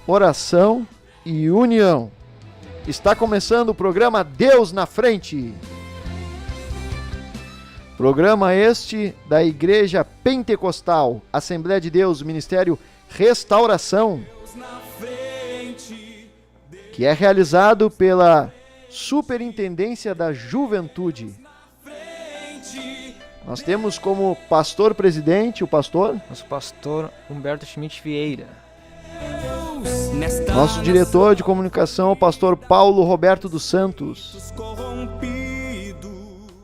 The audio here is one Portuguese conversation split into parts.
oração e união. Está começando o programa Deus na Frente. Programa este da Igreja Pentecostal, Assembleia de Deus, Ministério Restauração, que é realizado pela Superintendência da Juventude. Nós temos como pastor-presidente nosso pastor Humberto Schmidt Vieira. Nosso diretor de comunicação, o pastor Paulo Roberto dos Santos.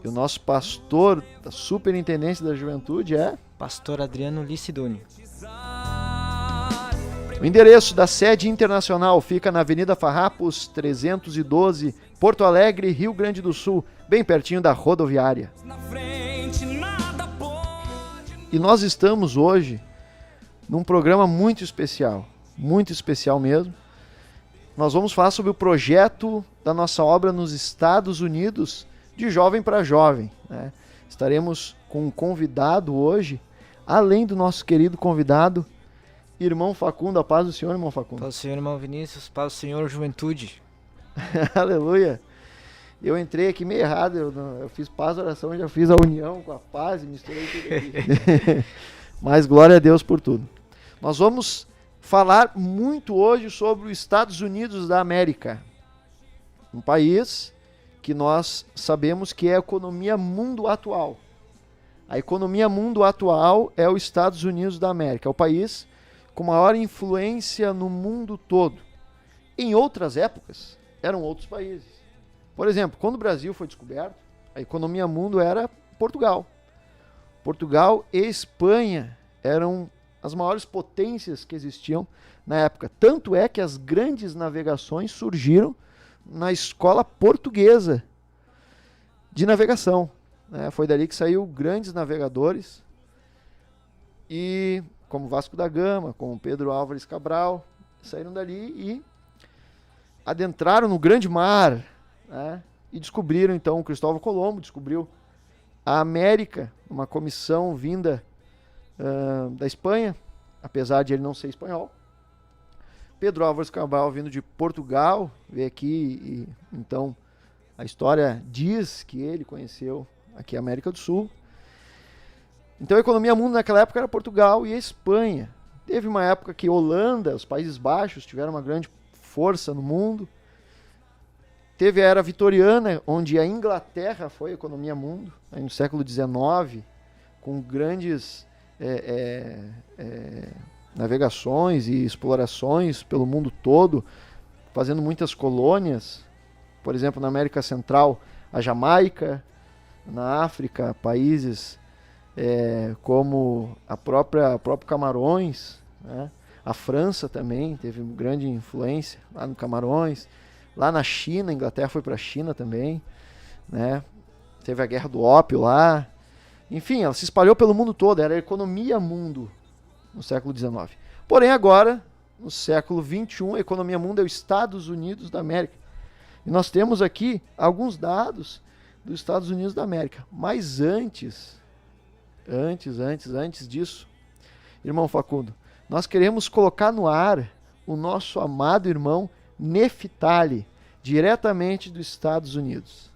E o nosso pastor da Superintendência da Juventude é Pastor Adriano Licidônio. O endereço da sede internacional fica na Avenida Farrapos 312, Porto Alegre, Rio Grande do Sul, bem pertinho da rodoviária. E nós estamos hoje num programa muito especial mesmo. Nós vamos falar sobre o projeto da nossa obra nos Estados Unidos, de jovem para jovem, né? Estaremos com um convidado hoje, além do nosso querido convidado, irmão Facundo. A paz do Senhor, irmão Facundo. Paz do Senhor, irmão Vinícius. Paz do Senhor, juventude. Aleluia. Eu entrei aqui meio errado, eu fiz paz, oração, já fiz a união com a paz e misturei tudo aqui. Mas glória a Deus por tudo. Nós vamos falar muito hoje sobre os Estados Unidos da América, um país que nós sabemos que é a economia mundo atual. A economia mundo atual é os Estados Unidos da América, é o país com maior influência no mundo todo. Em outras épocas, eram outros países. Por exemplo, quando o Brasil foi descoberto, a economia mundo era Portugal. Portugal e Espanha eram as maiores potências que existiam na época. Tanto é que as grandes navegações surgiram na escola portuguesa de navegação, né? Foi dali que saiu grandes navegadores, e como Vasco da Gama, como Pedro Álvares Cabral, saíram dali e adentraram no grande mar, né? E descobriram então, Cristóvão Colombo descobriu a América, uma comissão vinda da Espanha, apesar de ele não ser espanhol. Pedro Álvares Cabral, vindo de Portugal, veio aqui e então a história diz que ele conheceu aqui a América do Sul. Então a economia mundo naquela época era Portugal e a Espanha. Teve uma época que Holanda, os Países Baixos, tiveram uma grande força no mundo. Teve a era vitoriana, onde a Inglaterra foi a economia mundo, aí no século XIX, com grandes navegações e explorações pelo mundo todo, fazendo muitas colônias. Por exemplo, na América Central, a Jamaica, na África, países como o próprio Camarões, né? A França também teve grande influência lá no Camarões. Lá na China, a Inglaterra foi para a China também, né? Teve a Guerra do Ópio lá. Enfim, ela se espalhou pelo mundo todo, era a economia mundo no século XIX. Porém, agora, no século XXI, a economia mundo é os Estados Unidos da América. E nós temos aqui alguns dados dos Estados Unidos da América. Mas antes disso, irmão Facundo, nós queremos colocar no ar o nosso amado irmão Neftali, diretamente dos Estados Unidos.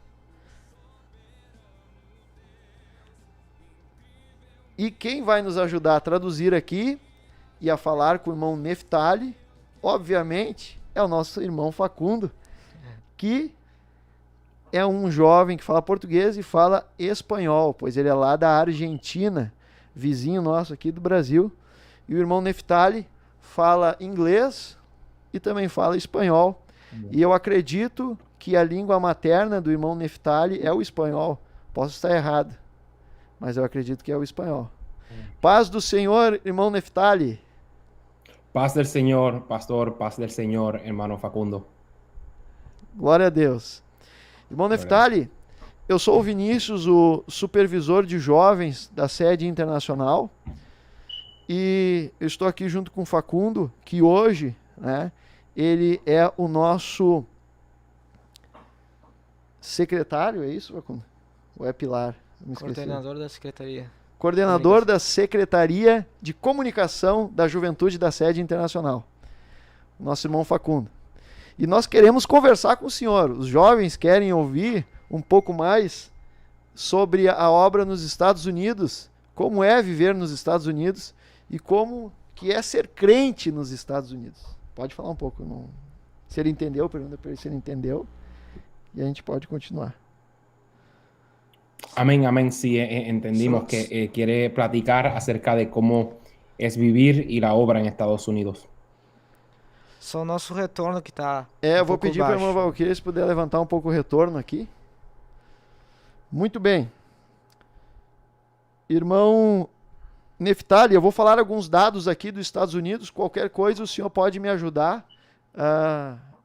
E quem vai nos ajudar a traduzir aqui e a falar com o irmão Neftali, obviamente, é o nosso irmão Facundo, que é um jovem que fala português e fala espanhol, pois ele é lá da Argentina, vizinho nosso aqui do Brasil. E o irmão Neftali fala inglês e também fala espanhol. E eu acredito que a língua materna do irmão Neftali é o espanhol. Posso estar errado, mas eu acredito que é o espanhol. Paz do Senhor, irmão Neftali. Paz del Señor, pastor, paz del Señor, hermano Facundo. Glória a Deus. Irmão Neftali, eu sou o Vinícius, o supervisor de jovens da sede internacional, e eu estou aqui junto com o Facundo, que hoje, né, ele é o nosso secretário, é isso, Facundo? Ou é pilar? Coordenador da Secretaria. Coordenador da Secretaria de Comunicação da Juventude da Sede Internacional. nosso irmão Facundo. E nós queremos conversar com o senhor. Os jovens querem ouvir um pouco mais sobre a obra nos Estados Unidos, como é viver nos Estados Unidos e como que é ser crente nos Estados Unidos. Pode falar um pouco. Não... Se ele entendeu, pergunta para ele se ele entendeu. E a gente pode continuar. Amén, amén. Sí, entendimos que quiere platicar acerca de cómo es vivir y la obra en Estados Unidos. Só o nosso retorno que tá Eu vou pedir para a irmã Valquíria se puder levantar um pouco o retorno aqui. Muito bem. Irmão Neftali, eu vou falar alguns dados aqui dos Estados Unidos. Qualquer coisa o senhor pode me ajudar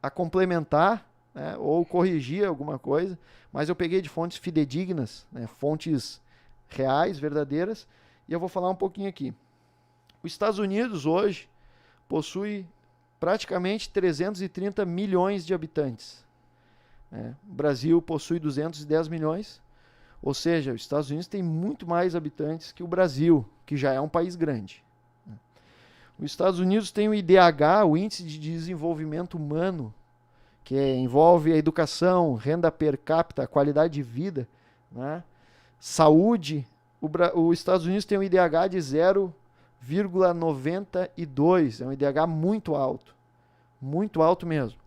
a complementar, né, ou corrigir alguma coisa. Mas eu peguei de fontes fidedignas, né, fontes reais, verdadeiras. E eu vou falar um pouquinho aqui. Os Estados Unidos hoje possui praticamente 330 milhões de habitantes. O Brasil possui 210 milhões, ou seja, os Estados Unidos tem muito mais habitantes que o Brasil, que já é um país grande. Os Estados Unidos tem o IDH, o Índice de Desenvolvimento Humano, que envolve a educação, renda per capita, qualidade de vida, né? Saúde. Os Estados Unidos tem um IDH de 0,92, é um IDH muito alto mesmo.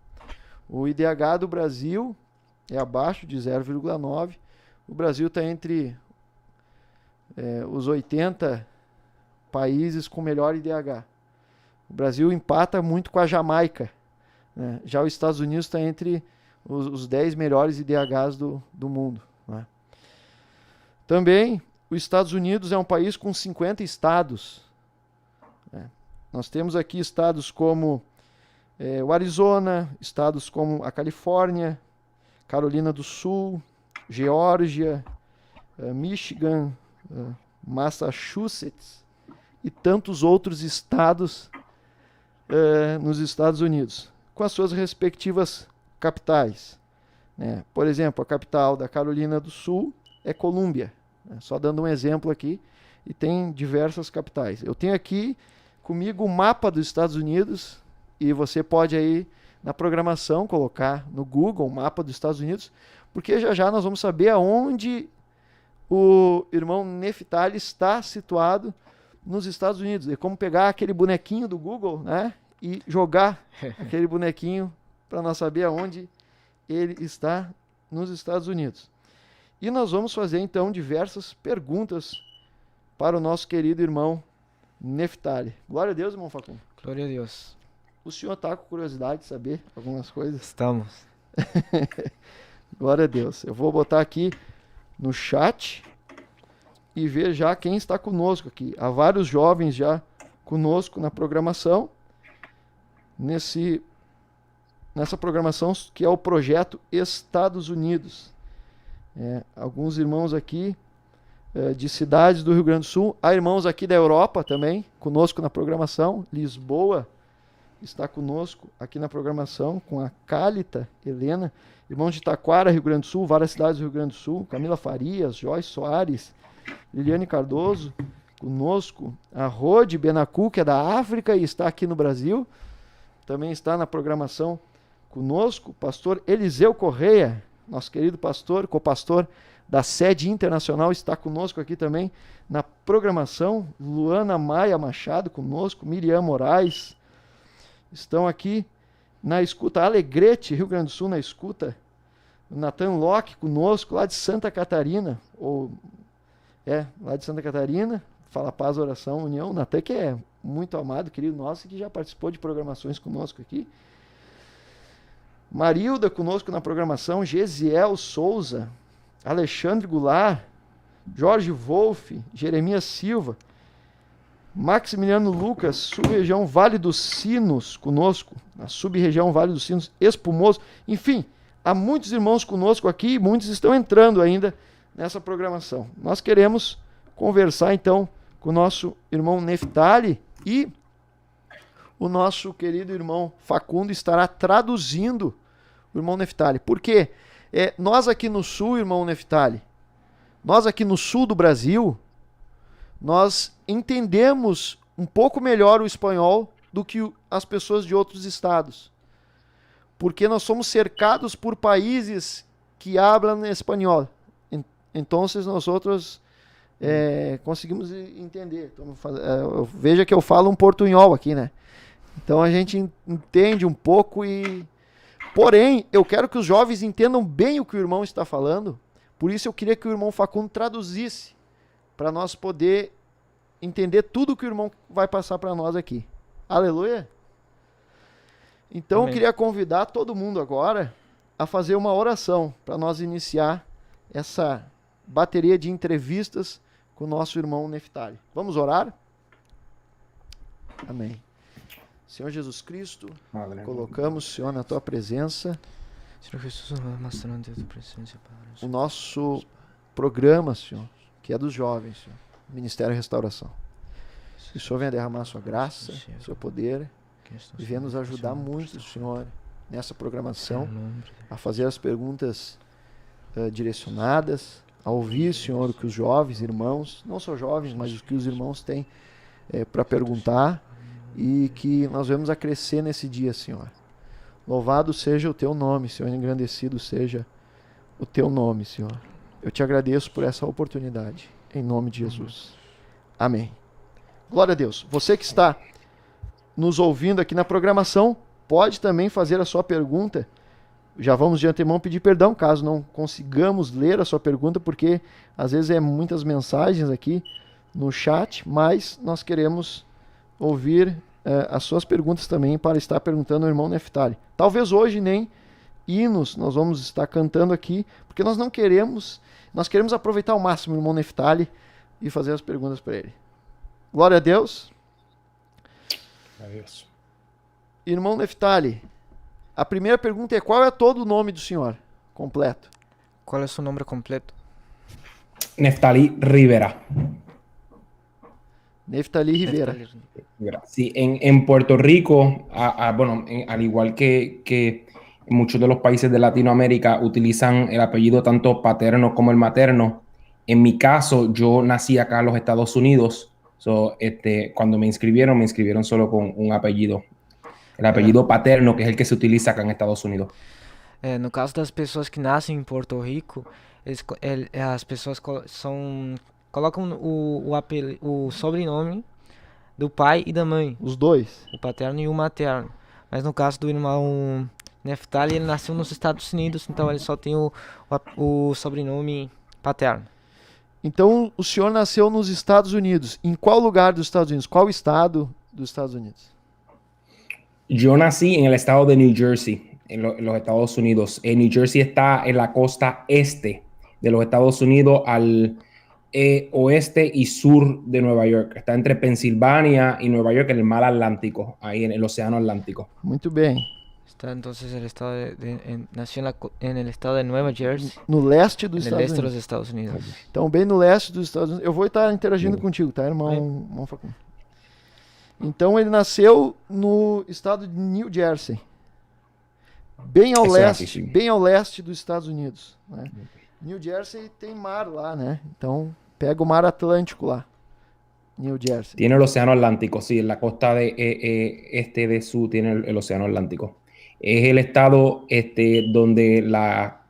O IDH do Brasil é abaixo de 0,9. O Brasil está entre os 80 países com melhor IDH. O Brasil empata muito com a Jamaica, né? Já os Estados Unidos está entre os 10 melhores IDHs do mundo, né? Também, os Estados Unidos é um país com 50 estados. Nós temos aqui estados como o Arizona, estados como a Califórnia, Carolina do Sul, Geórgia, Michigan, Massachusetts e tantos outros estados nos Estados Unidos, com as suas respectivas capitais, né? Por exemplo, a capital da Carolina do Sul é Colômbia, né? Só dando um exemplo aqui, e tem diversas capitais. Eu tenho aqui comigo o mapa dos Estados Unidos, e você pode aí na programação colocar no Google o mapa dos Estados Unidos, porque já nós vamos saber aonde o irmão Neftali está situado nos Estados Unidos. É como pegar aquele bonequinho do Google, né, e jogar aquele bonequinho para nós saber aonde ele está nos Estados Unidos. E nós vamos fazer então diversas perguntas para o nosso querido irmão Neftali. Glória a Deus, irmão Facundo. Glória a Deus. O senhor está com curiosidade de saber algumas coisas? Estamos. Glória a Deus. Eu vou botar aqui no chat e ver já quem está conosco aqui. Há vários jovens já conosco na programação, nessa programação que é o projeto Estados Unidos. Alguns irmãos aqui de cidades do Rio Grande do Sul. Há irmãos aqui da Europa também conosco na programação. Lisboa está conosco aqui na programação com a Cálita Helena. Irmãos de Taquara, Rio Grande do Sul, várias cidades do Rio Grande do Sul. Camila Farias, Joyce Soares, Liliane Cardoso conosco. A Rode Benacu, que é da África e está aqui no Brasil, também está na programação conosco. Pastor Eliseu Correia, nosso querido pastor, copastor da sede internacional, está conosco aqui também na programação. Luana Maia Machado conosco, Miriam Moraes, estão aqui na escuta. Alegrete, Rio Grande do Sul, na escuta. Nathan Locke conosco, lá de Santa Catarina, lá de Santa Catarina, Fala Paz, Oração, União. Nathan, que é muito amado, querido nosso, que já participou de programações conosco aqui. Marilda conosco na programação, Gesiel Souza, Alexandre Goulart, Jorge Wolff, Jeremias Silva, Maximiliano Lucas, sub-região Vale dos Sinos conosco, a sub-região Vale dos Sinos, Espumoso, enfim, há muitos irmãos conosco aqui e muitos estão entrando ainda nessa programação. Nós queremos conversar então com o nosso irmão Neftali e o nosso querido irmão Facundo estará traduzindo o irmão Neftali. Por quê? Nós aqui no sul, irmão Neftali, nós aqui no sul do Brasil, nós entendemos um pouco melhor o espanhol do que as pessoas de outros estados. Porque nós somos cercados por países que hablam espanhol. Então, nós outros conseguimos entender. Veja que eu falo um portunhol aqui, né? Então, a gente entende um pouco e... Porém, eu quero que os jovens entendam bem o que o irmão está falando. Por isso, eu queria que o irmão Facundo traduzisse para nós poder entender tudo que o irmão vai passar para nós aqui. Aleluia! Então, Amém. eu queria convidar todo mundo agora a fazer uma oração para nós iniciar essa bateria de entrevistas com o nosso irmão Neftali. Vamos orar? Amém. Senhor Jesus Cristo, colocamos, Senhor, na Tua presença Senhor Jesus, mostrando a tua presença para o nosso programa, Senhor, que é dos jovens, Senhor, Ministério Restauração. Que o Senhor venha derramar a Sua graça, Seu poder, e venha nos ajudar muito, Senhor, nessa programação, a fazer as perguntas direcionadas, a ouvir, Senhor, o que os jovens, irmãos, não só jovens, mas o que os irmãos têm para perguntar, e que nós vamos a crescer nesse dia, Senhor. Louvado seja o Teu nome, Senhor, engrandecido seja o Teu nome, Senhor. Eu Te agradeço por essa oportunidade, em nome de Jesus. Amém. Glória a Deus. Você que está nos ouvindo aqui na programação, pode também fazer a sua pergunta. Já vamos de antemão pedir perdão, caso não consigamos ler a sua pergunta, porque às vezes muitas mensagens aqui no chat, mas nós queremos ouvir as suas perguntas também para estar perguntando ao irmão Neftali. Talvez hoje nem hinos nós vamos estar cantando aqui, porque nós queremos aproveitar ao máximo o irmão Neftali e fazer as perguntas para ele. Glória a Deus. Adiós. Irmão Neftali, a primeira pergunta é: qual é todo o nome do senhor completo? Qual é o seu nome completo? Neftali Rivera. Neftali Rivera. Sí, en Puerto Rico, bueno, al igual que muchos de los países de Latinoamérica utilizan el apellido tanto paterno como el materno. En mi caso, yo nací acá en los Estados Unidos. Cuando me inscribieron solo con un apellido. El apellido paterno, que es el que se utiliza acá en Estados Unidos. No caso das pessoas que nascem em Porto Rico, as pessoas colocam o sobrenome do pai e da mãe, Os dois. o paterno e o materno. Mas no caso do irmão Neftali, ele nasceu nos Estados Unidos, então ele só tem o sobrenome paterno. Então, o senhor nasceu nos Estados Unidos. Em qual lugar dos Estados Unidos? Qual estado dos Estados Unidos? Yo nací en el estado de New Jersey, en los Estados Unidos. New Jersey está en la costa este de los Estados Unidos, al oeste y sur de Nueva York. Está entre Pensilvania y Nueva York, en el mar Atlántico, ahí en el océano Atlántico. Muito bem. Está entonces el estado nació en el estado de Nueva Jersey, No leste dos en el Estados este de Unidos. los Estados Unidos. Então, bem no leste dos Estados Unidos. Eu vou estar interagindo contigo, tá, irmão Facundo? Então, ele nasceu no estado de New Jersey. Bem ao leste dos Estados Unidos, né? New Jersey tem mar lá, né? Então, pega o mar Atlântico lá. New Jersey. Tiene el océano Atlántico, sí, en la costa de este de sur tiene el océano Atlántico. Es el estado donde la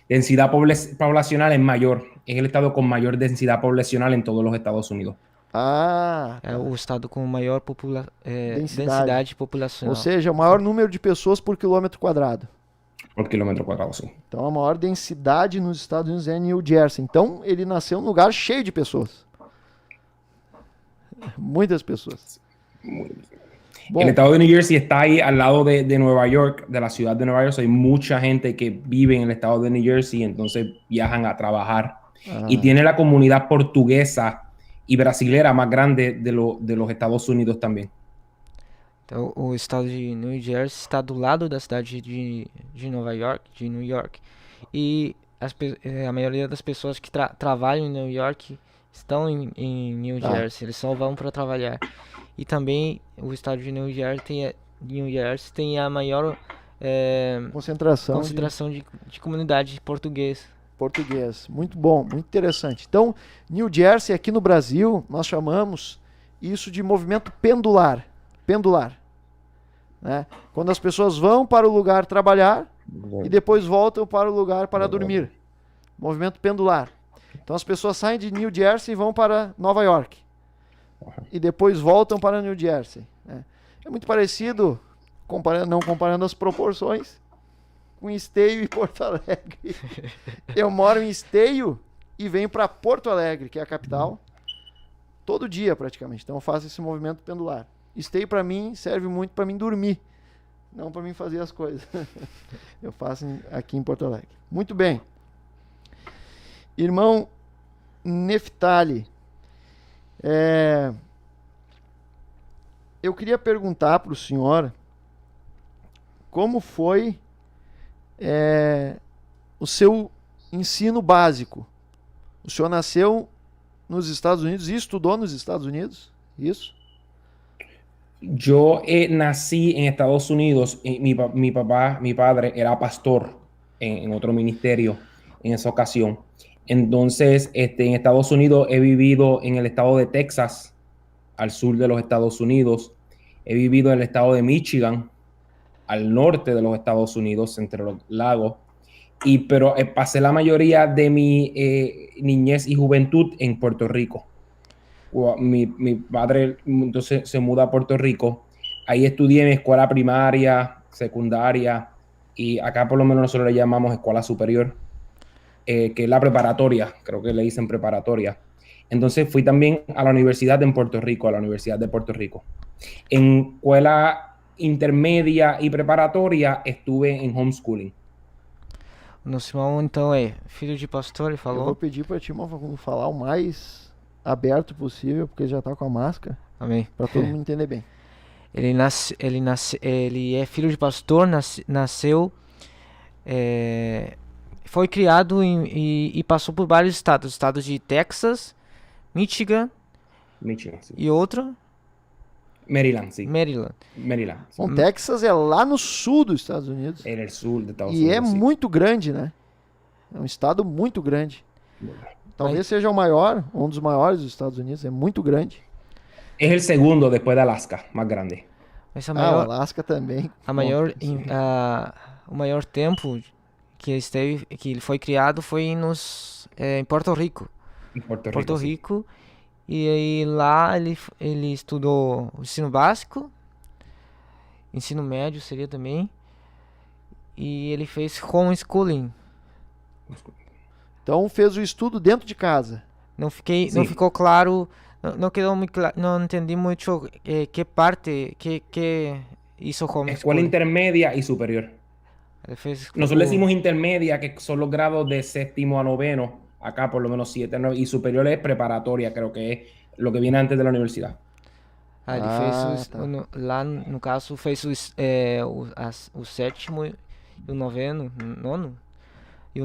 densidad poblacional es mayor. Es el estado con mayor densidad poblacional en todos los Estados Unidos. Ah, É o estado com maior Densidade. densidade populacional. ou seja, o maior número de pessoas por quilômetro quadrado. Por kilómetro cuadrado, sí. Então, a maior densidade nos Estados Unidos é New Jersey. Então, ele nasceu num lugar cheio de pessoas. Muitas pessoas. Bom, El estado de New Jersey está ahí al lado de Nueva York, de la ciudad de Nueva York. Hay mucha gente que vive en el estado de New Jersey, entonces viajan a trabajar. Y tiene la comunidad portuguesa y brasilera más grande de los Estados Unidos también. Então, o estado de New Jersey está do lado da cidade de Nova York, de New York. E a maioria das pessoas que trabalham em New York estão em New Jersey. Eles só vão para trabalhar. E também o estado de New Jersey tem a maior concentração de comunidade portuguesa. português. Muito bom, muito interessante. Então, New Jersey, aqui no Brasil, nós chamamos isso de movimento pendular. Pendular. né? Quando as pessoas vão para o lugar trabalhar e depois voltam para o lugar para dormir. Movimento pendular. Então as pessoas saem de New Jersey e vão para Nova York. E depois voltam para New Jersey, né? É muito parecido, não comparando as proporções, com Esteio e Porto Alegre. Eu moro em Esteio e venho para Porto Alegre, que é a capital, todo dia praticamente. Então eu faço esse movimento pendular. Esteio para mim serve muito para mim dormir, não para mim fazer as coisas. Eu faço aqui em Porto Alegre. Muito bem. Irmão Neftali, eu queria perguntar para o senhor como foi o seu ensino básico. O senhor nasceu nos Estados Unidos e estudou nos Estados Unidos? Isso? Yo nací en Estados Unidos. Mi padre era pastor en otro ministerio en esa ocasión. Entonces, en Estados Unidos he vivido en el estado de Texas, al sur de los Estados Unidos. He vivido en el estado de Michigan, al norte de los Estados Unidos, entre los lagos. Pero pasé la mayoría de mi niñez y juventud en Puerto Rico. Mi padre entonces se muda a Puerto Rico. Ahí estudié en escuela primaria, secundaria, y acá por lo menos nosotros le llamamos escuela superior, que es la preparatoria, creo que le dicen preparatoria. Entonces fui también a la universidad en Puerto Rico, a la Universidad de Puerto Rico. En escuela intermedia e preparatoria estuve em homeschooling. O nosso irmão, então, é filho de pastor, ele Eu falou. vou pedir para ti, irmão, falar o mais aberto possível, porque ele já tá com a máscara, Amém. para todo mundo entender bem. Ele é filho de pastor, nasceu, foi criado e passou por vários estados de Texas, Michigan Sí. e outro, Maryland, sí. Maryland. Maryland. Sí. Bom, Texas é lá no sul dos Estados Unidos. En el sur de Estados E é Unidos. Sí. muito grande, né? É um estado muito grande. Talvez seja o maior, um dos maiores dos Estados Unidos. É muito grande. Es el segundo después de Alaska, más grande. Mas o Alasca também. o maior tempo que ele foi criado foi em Porto Rico. En Puerto Rico. Porto sí. Rico. E aí lá ele estudou o ensino básico, ensino médio seria também, e ele fez homeschooling. Então fez o estudo dentro de casa. Não Sim. ficou claro, não quedou muito claro, não entendi muito que parte que hizo Escuela homeschooling. intermedia y superior. Ele fez Nosotros le decimos intermedia, que son los grados de séptimo a noveno, acá por lo menos 7, 9, y superior es preparatoria, creo que es lo que viene antes de la universidad. Ele fez tá. lá no caso fez o sétimo e o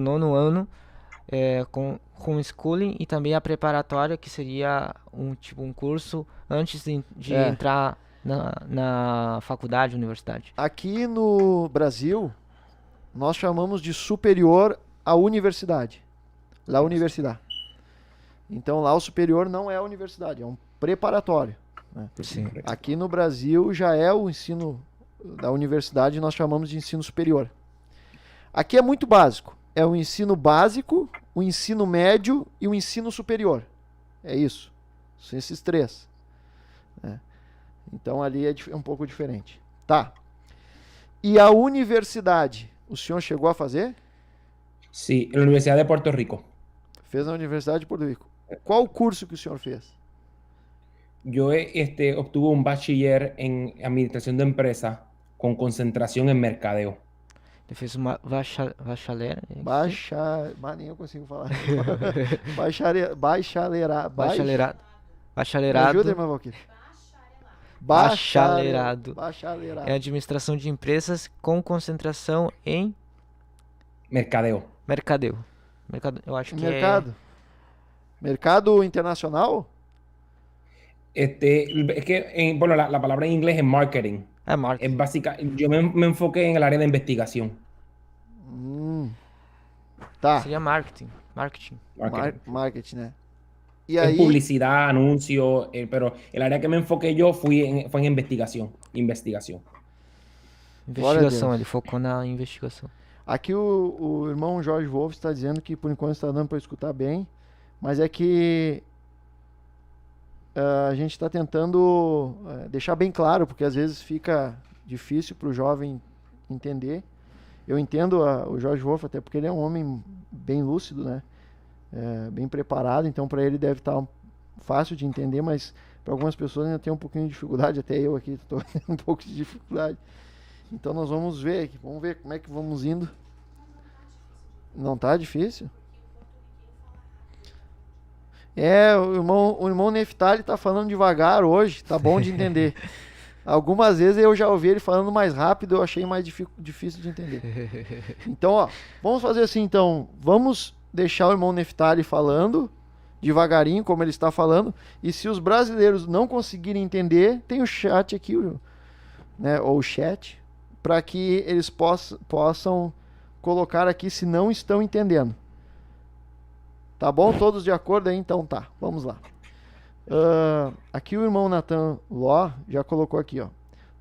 nono ano com homeschooling e também a preparatória, que seria um curso antes de entrar na faculdade, universidade. Aqui no Brasil, nós chamamos de superior à universidade. La universidade. Então lá o superior não é a universidade, é um preparatório, né? Sim. Aqui no Brasil já é o ensino da universidade, nós chamamos de ensino superior. Aqui é muito básico. É o ensino básico, o ensino médio e o ensino superior. É isso. São esses três, né? Então ali é um pouco diferente. Tá. E a universidade, o senhor chegou a fazer? Sí, en la Universidad de Puerto Rico. Fez na Universidade de Porto Rico. Qual o curso que o senhor fez? Yo obtuve un bachiller en administración de empresas con concentración en mercadeo. Ele fez uma bacharel. Nem eu consigo falar. Bacharelado. Me ajuda, irmão Valquírio. Bacharelado. Bacharelado. É administração de empresas com concentração em Mercadeo. mercadeo. Eu acho que Mercado. Mercado internacional? Es que, bueno, la palabra en inglés es marketing. é marketing. Es básica. Yo me enfoqué en el área de investigación. Tá. Seria marketing. Marketing, né? E Es aí, publicidad, anuncios, pero el área que me enfoqué yo fue en investigación. Glória a Investigação, Deus. ele focou na investigação. Aqui o irmão Jorge Wolff está dizendo que por enquanto está dando para escutar bem, mas é que a gente está tentando deixar bem claro, porque às vezes fica difícil para o jovem entender. Eu entendo o Jorge Wolff, até porque ele é um homem bem lúcido, né? Bem preparado, então para ele deve estar fácil de entender, mas para algumas pessoas ainda tem um pouquinho de dificuldade, até eu aqui estou tendo um pouco de dificuldade. Então nós vamos ver como é que vamos indo. Não tá difícil? O irmão Neftali tá falando devagar hoje, tá bom de entender. Algumas vezes eu já ouvi ele falando mais rápido, eu achei mais difícil de entender. Então, ó, vamos fazer assim então, vamos deixar o irmão Neftali falando devagarinho, como ele está falando, e se os brasileiros não conseguirem entender, tem o chat aqui, né, ou o chat, para que eles possam colocar aqui se não estão entendendo. Tá bom? Todos de acordo aí? Então tá, vamos lá. Aqui o irmão Nathan Law já colocou aqui, ó.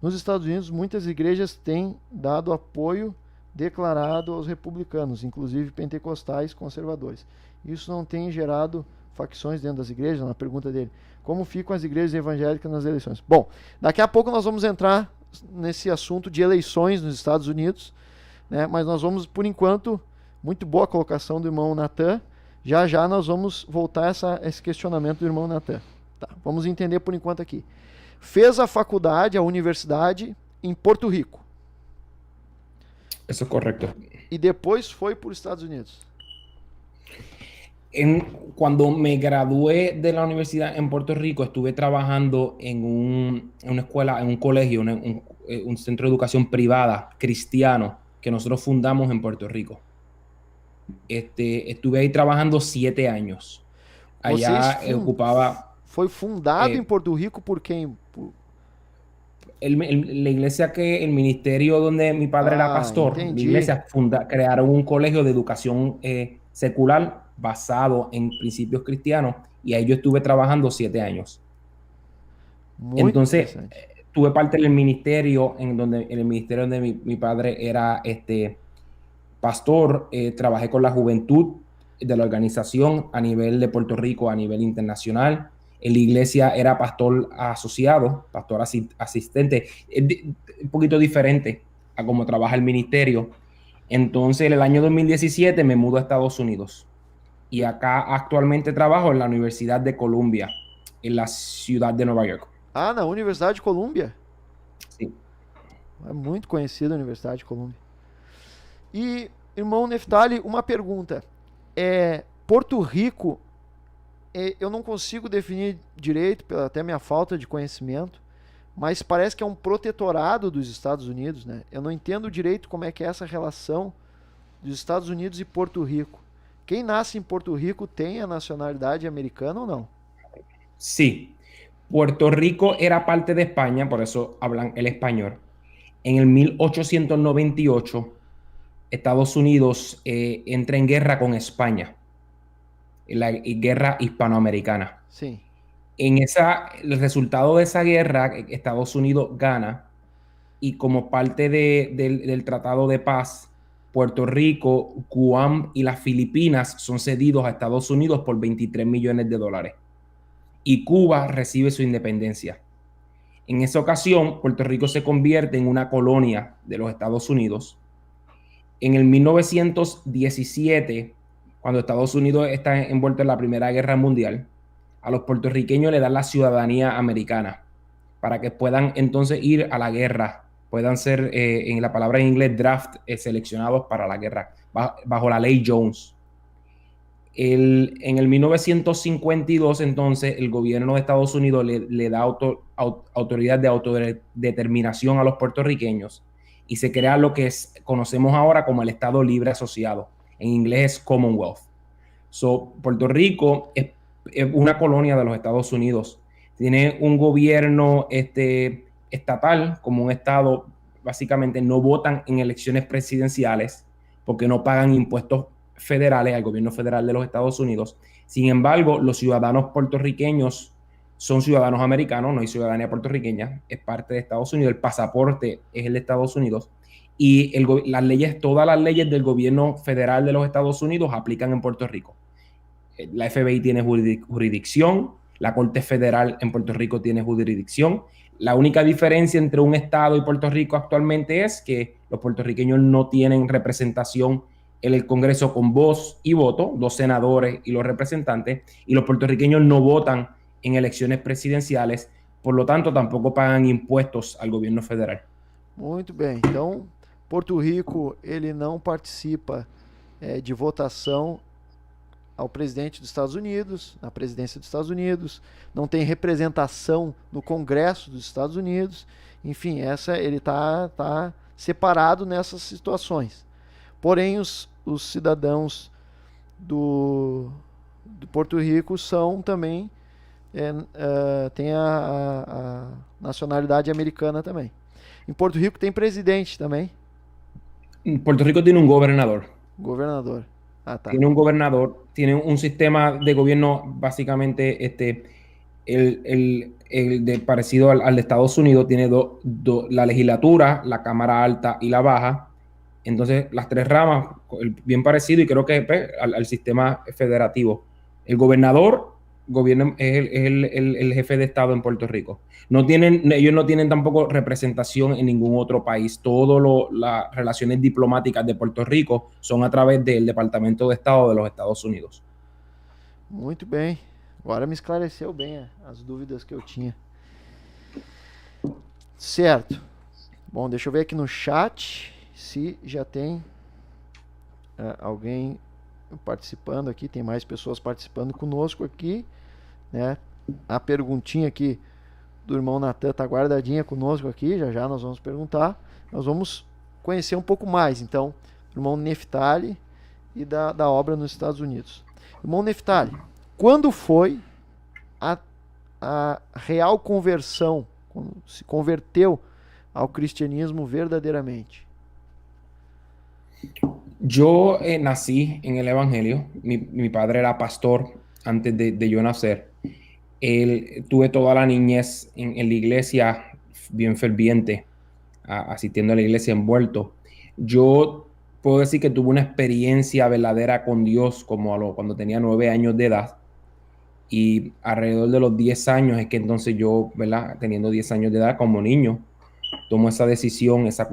Nos Estados Unidos, muitas igrejas têm dado apoio declarado aos republicanos, inclusive pentecostais conservadores. Isso não tem gerado facções dentro das igrejas? Na pergunta dele. Como ficam as igrejas evangélicas nas eleições? Bom, daqui a pouco nós vamos entrar nesse assunto de eleições nos Estados Unidos, né? Mas nós vamos, por enquanto, muito boa a colocação do irmão Nathan. Já já nós vamos voltar a esse questionamento do irmão Nathan. Tá, vamos entender por enquanto aqui. Fez a faculdade, a universidade, em Porto Rico. Eso es correcto. E depois foi para os Estados Unidos. Cuando me gradué de la universidad en Puerto Rico, estuve trabajando en una escuela, en un colegio, un centro de educación privada cristiano que nosotros fundamos en Puerto Rico. Estuve ahí trabajando 7 años. Allá ocupaba... Foi fundado em Porto Rico por quem? La iglesia el ministerio donde mi padre era pastor, la iglesia crearon un colegio de educación secular basado en principios cristianos y ahí yo estuve trabajando 7 años. Entonces, tuve parte del ministerio en el ministerio donde mi padre era pastor, trabajé con la juventud de la organización a nivel de Puerto Rico, a nivel internacional. En la iglesia era pastor asociado, pastor asistente, un poquito diferente a cómo trabaja el ministerio. Entonces, en el año 2017 me mudo a Estados Unidos y acá actualmente trabajo en la Universidad de Columbia, en la ciudad de Nueva York. Ah, na Universidade de Columbia? Sim. É muito conhecida a Universidade de Columbia. E, irmão Neftali, uma pergunta. Porto Rico, eu não consigo definir direito, pela até minha falta de conhecimento, mas parece que é um protetorado dos Estados Unidos, né? Eu não entendo direito como é que é essa relação dos Estados Unidos e Porto Rico. Quem nasce em Porto Rico tem a nacionalidade americana ou não? Sí. Puerto Rico era parte de España, por eso hablan el español. En el 1898, Estados Unidos entra en guerra con España, la guerra hispanoamericana. Sí. El resultado de esa guerra, Estados Unidos gana y como parte del Tratado de Paz, Puerto Rico, Guam y las Filipinas son cedidos a Estados Unidos por $23 millones. Y Cuba recibe su independencia. En esa ocasión, Puerto Rico se convierte en una colonia de los Estados Unidos. En el 1917, cuando Estados Unidos está envuelto en la Primera Guerra Mundial, a los puertorriqueños le dan la ciudadanía americana para que puedan entonces ir a la guerra, puedan ser, en la palabra en inglés, draft, seleccionados para la guerra, bajo la ley Jones. En el 1952, entonces, el gobierno de Estados Unidos le da autoridad de autodeterminación a los puertorriqueños y se crea lo que conocemos ahora como el Estado Libre Asociado. En inglés es Commonwealth. Puerto Rico es una colonia de los Estados Unidos. Tiene un gobierno estatal, como un estado, básicamente no votan en elecciones presidenciales porque no pagan impuestos federales al gobierno federal de los Estados Unidos. Sin embargo, los ciudadanos puertorriqueños son ciudadanos americanos, no hay ciudadanía puertorriqueña, es parte de Estados Unidos, el pasaporte es el de Estados Unidos y todas las leyes del gobierno federal de los Estados Unidos aplican en Puerto Rico. La FBI tiene jurisdicción, la Corte Federal en Puerto Rico tiene jurisdicción. La única diferencia entre un estado y Puerto Rico actualmente es que los puertorriqueños no tienen representación en el Congreso con voz y voto, los senadores y los representantes, y los puertorriqueños no votan en elecciones presidenciales, por lo tanto tampoco pagan impuestos al gobierno federal. Muito bem. Então, Porto Rico, ele não participa de votação ao presidente dos Estados Unidos, na presidência dos Estados Unidos, não tem representação no Congresso dos Estados Unidos, enfim, ele está separado nessas situações. Porém, os cidadãos do Porto Rico são também tem a nacionalidade americana também. Em Porto Rico tem presidente também. Puerto Rico tiene un gobernador. Gobernador. Ah, tá. Tiene un gobernador, tiene un sistema de gobierno básicamente parecido al de Estados Unidos, tiene la legislatura, la Cámara Alta y la Baja. Entonces, las tres ramas, bien parecido y creo que al sistema federativo. El gobernador es el jefe de Estado en Puerto Rico. Ellos no tienen tampoco representación en ningún otro país. Todas las relaciones diplomáticas de Puerto Rico son a través del Departamento de Estado de los Estados Unidos. Muito bem. Agora me esclareceu bem as dúvidas que eu tinha. Certo. Bom, deixa eu ver aqui no chat se já tem alguém participando aqui. Tem mais pessoas participando conosco aqui, né? A perguntinha aqui do irmão Natan está guardadinha conosco aqui. Já nós vamos perguntar. Nós vamos conhecer um pouco mais, então, do irmão Neftali e da obra nos Estados Unidos. Irmão Neftali, quando foi a real conversão, quando se converteu ao cristianismo verdadeiramente? Yo nací en el Evangelio. Mi padre era pastor antes de yo nacer. Tuve toda la niñez en la iglesia bien ferviente, asistiendo a la iglesia envuelto. Yo puedo decir que tuve una experiencia verdadera con Dios como cuando tenía 9 años de edad. Y alrededor de los 10 años es que entonces yo, ¿verdad? Teniendo 10 años de edad como niño, tomo esa decisión, esa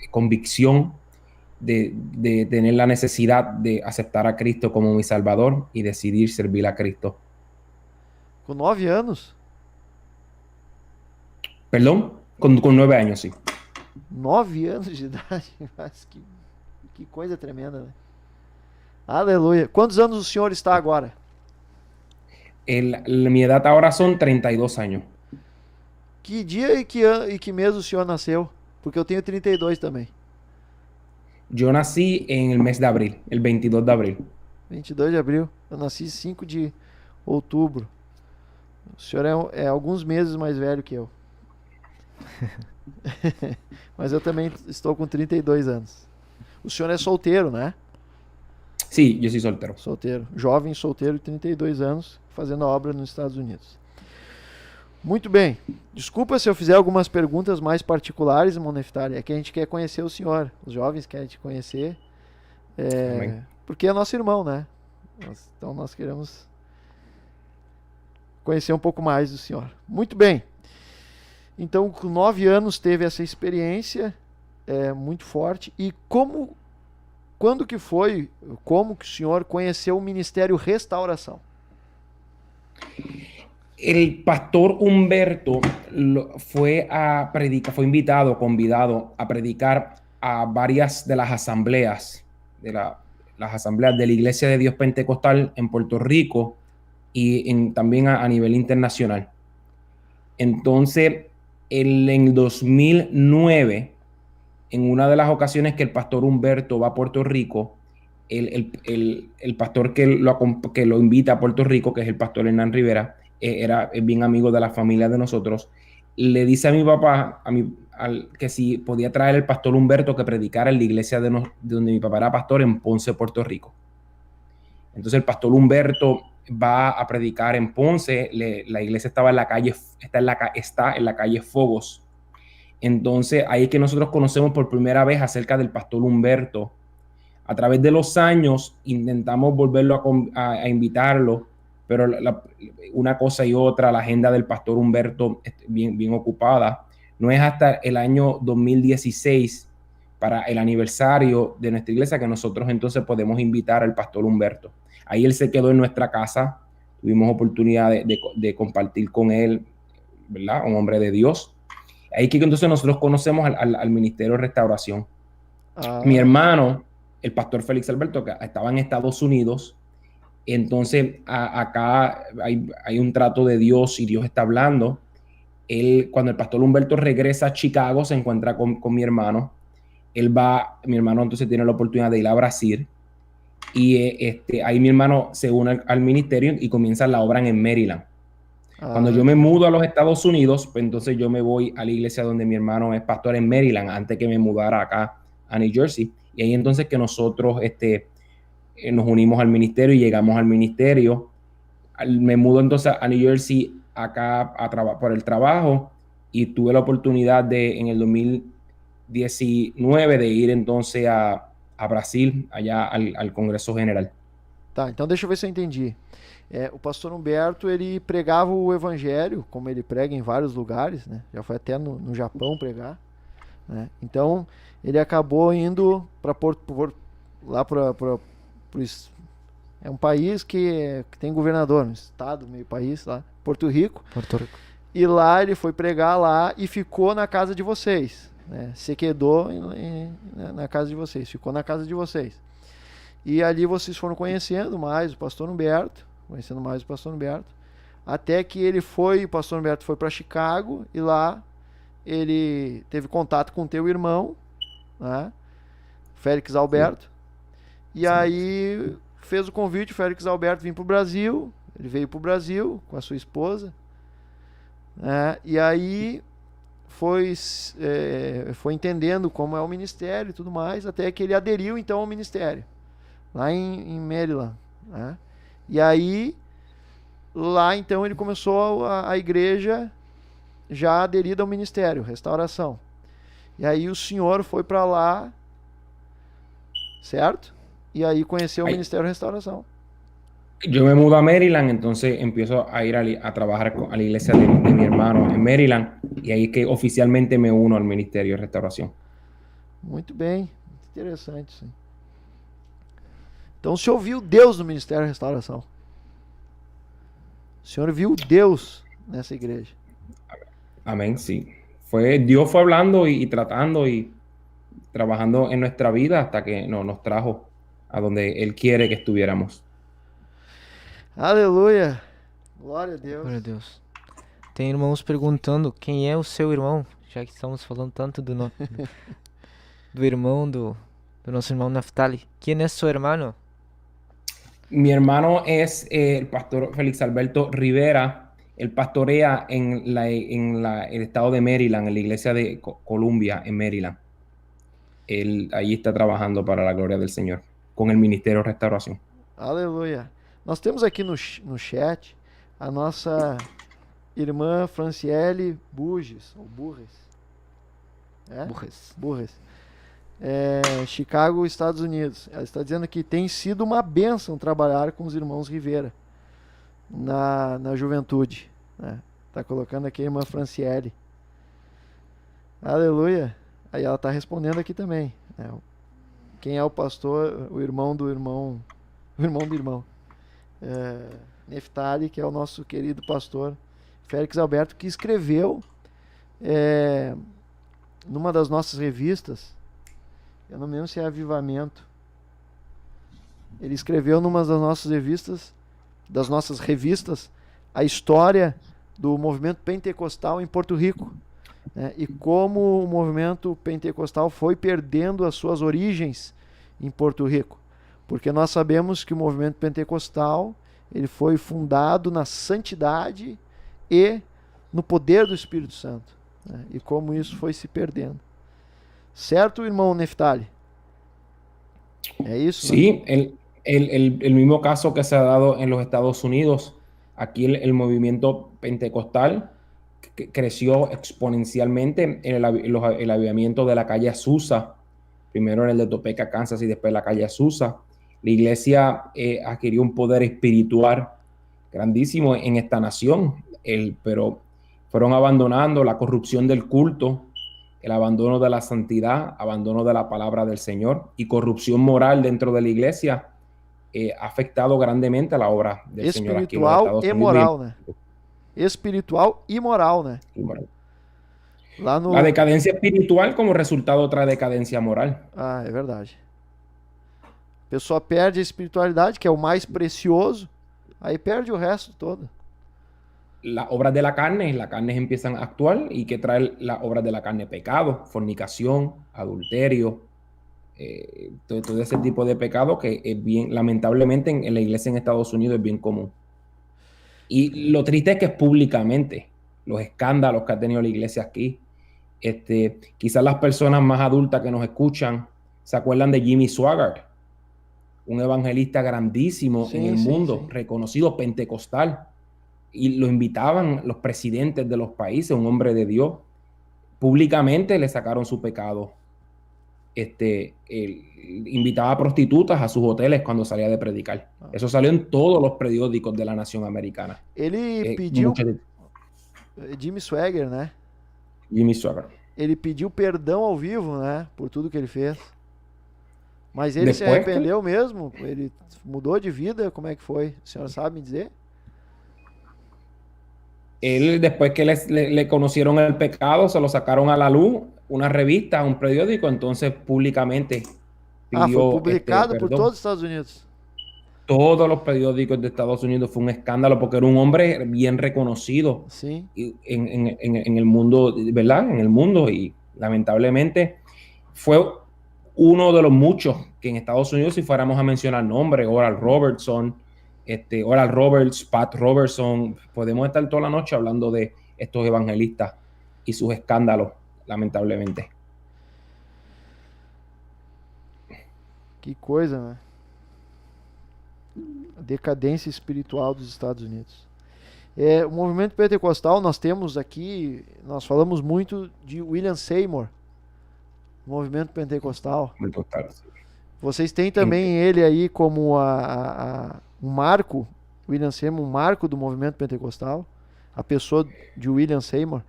convicción de tener la necesidad de aceptar a Cristo como mi Salvador y decidir servir a Cristo. Com 9 anos? Perdón, con 9 años, sí. 9 anos de idade? Mas que coisa tremenda, né? Aleluia. Quantos anos o senhor está agora? Mi edad ahora son 32 años. Que dia e que mês o senhor nasceu? Porque eu tenho 32 também. Yo nací en el mes de abril, el 22 de abril. 22 de abril. Eu nasci 5 de outubro. O senhor é alguns meses mais velho que eu. Mas eu também estou com 32 anos. O senhor é solteiro, né? Sí, yo soy soltero. Solteiro. Jovem, solteiro, 32 anos, fazendo a obra nos Estados Unidos. Muito bem. Desculpa se eu fizer algumas perguntas mais particulares, irmão Neftali. É que a gente quer conhecer o senhor. Os jovens querem te conhecer. Porque é nosso irmão, né? Então nós queremos conhecer um pouco mais do senhor. Muito bem. Então, com 9 anos teve essa experiência muito forte. E quando que foi, como que o senhor conheceu o Ministério Restauração? El pastor Humberto fue convidado a predicar a varias de las asambleas, las asambleas de la Iglesia de Dios Pentecostal en Puerto Rico y también a nivel internacional. Entonces, en 2009, en una de las ocasiones que el pastor Humberto va a Puerto Rico, el pastor que lo invita a Puerto Rico, que es el pastor Hernán Rivera, es bien amigo de la familia de nosotros, le dice a mi papá que si podía traer el pastor Humberto que predicara en la iglesia de donde mi papá era pastor en Ponce, Puerto Rico. Entonces el pastor Humberto va a predicar en Ponce. La iglesia estaba en la calle, está en la calle Fogos. Entonces, ahí es que nosotros conocemos por primera vez acerca del pastor Humberto. A través de los años intentamos volverlo a invitarlo, pero una cosa y otra, la agenda del pastor Humberto es bien ocupada. No es hasta el año 2016, para el aniversario de nuestra iglesia, que nosotros entonces podemos invitar al pastor Humberto. Ahí él se quedó en nuestra casa, tuvimos oportunidad de compartir con él, ¿verdad? Un hombre de Dios. Ahí que entonces nosotros conocemos al Ministerio de Restauración. Mi hermano, el pastor Félix Alberto, que estaba en Estados Unidos, entonces acá hay un trato de Dios y Dios está hablando. Cuando el pastor Humberto regresa a Chicago, se encuentra con mi hermano. Mi hermano entonces tiene la oportunidad de ir a Brasil y ahí mi hermano se une al ministerio y comienza la obra en Maryland. Cuando yo me mudo a los Estados Unidos, pues entonces yo me voy a la iglesia donde mi hermano es pastor en Maryland, antes que me mudara acá a New Jersey. Y ahí entonces que nosotros nos unimos al ministerio y llegamos al ministerio. Me mudo entonces a New Jersey acá por el trabajo y tuve la oportunidad en el 2019 de ir entonces a Brasil, allá al Congresso General. Tá, então deixa eu ver se eu entendi. O pastor Humberto, ele pregava o evangelho, como ele prega em vários lugares, né? Já foi até no Japão pregar, né? Então, ele acabou indo para é um país que tem governador, um estado, meio país lá, Porto Rico. E lá ele foi pregar lá e ficou na casa de vocês, né? Se quedou na casa de vocês, ficou na casa de vocês. E ali vocês foram conhecendo mais o pastor Humberto, até que o pastor Humberto foi para Chicago e lá ele teve contato com o teu irmão, né? Félix Alberto. E aí fez o convite, o Félix Alberto vir para o Brasil. Ele veio para o Brasil com a sua esposa, né? E aí foi entendendo como é o ministério e tudo mais, até que ele aderiu então ao ministério lá em Maryland, né? E aí lá então ele começou a igreja já aderida ao ministério, Restauração. E aí o senhor foi para lá, certo? E aí conheceu o Ministério Restauração. Yo me mudo a Maryland, entonces empiezo a ir a trabajar a la iglesia de mi hermano en Maryland, y ahí es que oficialmente me uno al Ministerio de Restauración. Muito bem, interessante, sim. Então o senhor viu Deus no Ministério de Restauração. O senhor viu Deus nessa igreja. Amén, sí. Dios fue hablando y tratando y trabajando en nuestra vida hasta que nos trajo a donde Él quiere que estuviéramos. Aleluia. Glória a Deus. Glória a Deus. Tem irmãos perguntando quem é o seu irmão, já que estamos falando tanto do irmão do nosso irmão Naftali. Quem é seu irmão? Mi hermano es el pastor Félix Alberto Rivera. Él pastorea en el estado de Maryland, en la iglesia de Columbia, en Maryland. Él allí está trabajando para la gloria del Señor, con el Ministerio de Restauración. Aleluia. Nós temos aqui no chat a nossa irmã Franciele Burges, ou Burres. Burres. Chicago, Estados Unidos. Ela está dizendo que tem sido uma bênção trabalhar com os irmãos Rivera na juventude, né? Tá colocando aqui a irmã Franciele. Aleluia. Aí ela está respondendo aqui também, né? Quem é o pastor, o irmão do irmão Neftali, que é o nosso querido pastor Félix Alberto, que escreveu numa das nossas revistas, eu não me lembro se é Avivamento, ele escreveu numa das nossas revistas, a história do movimento pentecostal em Porto Rico, né? E como o movimento pentecostal foi perdendo as suas origens em Porto Rico, porque nós sabemos que o movimento pentecostal ele foi fundado na santidade e no poder do Espírito Santo, né? E como isso foi se perdendo. Certo, irmão Neftali? É isso? Sí, el mismo caso que se ha dado en los Estados Unidos. Aquí el movimiento pentecostal creció exponencialmente en el avivamiento de la calle Azusa, primero en el de Topeka, Kansas, y después la calle Azusa. La iglesia adquirió un poder espiritual grandísimo en esta nación, pero fueron abandonando la corrupción del culto, el abandono de la santidad, abandono de la palabra del Señor y corrupción moral dentro de la iglesia. Ha afectado grandemente a la obra del Señor aquí en los Espiritual Estados e Unidos. moral, né? Espiritual e moral, né? Lá no... La decadencia espiritual como resultado trae decadencia moral. Ah, é verdade. A pessoa perde a espiritualidade, que é o mais precioso, aí perde o resto todo. Las obras de la carne empiezan a actuar, y que trae las obras de la carne: pecado, fornicación, adulterio, todo ese tipo de pecado que es bien, lamentablemente en la iglesia en Estados Unidos es bien común. Y lo triste es que es públicamente, los escándalos que ha tenido la iglesia aquí. Quizás las personas más adultas que nos escuchan se acuerdan de Jimmy Swaggart, un evangelista grandísimo en el mundo, reconocido pentecostal, y lo invitaban los presidentes de los países, un hombre de Dios. Públicamente le sacaron su pecado. Invitaba a prostitutas a sus hoteles cuando salía de predicar. Eso salió en todos los periódicos de la nación americana. Ele pediu... Jimmy Swaggart, né? Jimmy Swaggart. Ele pediu perdão ao vivo, né? Por tudo que ele fez. Mas ele se arrependeu mesmo? Ele mudou de vida? Como é que foi? O senhor sabe me dizer? Él, después que le conocieron el pecado, se lo sacaron a la luz, una revista, un periódico, entonces públicamente pidió, foi publicado por perdón. todos os Estados Unidos. Todos los periódicos de Estados Unidos. Fue un escándalo porque era un hombre bien reconocido, sí, en el mundo, ¿verdad? En el mundo, y lamentablemente fue uno de los muchos que en Estados Unidos, si fuéramos a mencionar nombres, Oral Robertson, Oral Roberts, Pat Robertson, podemos estar toda la noche hablando de estos evangelistas y sus escándalos, lamentablemente. Que coisa, né? A decadência espiritual dos Estados Unidos. O movimento pentecostal, nós temos aqui, nós falamos muito de William Seymour, movimento pentecostal. Vocês têm também ele aí como um marco, William Seymour, um marco do movimento pentecostal, a pessoa de William Seymour.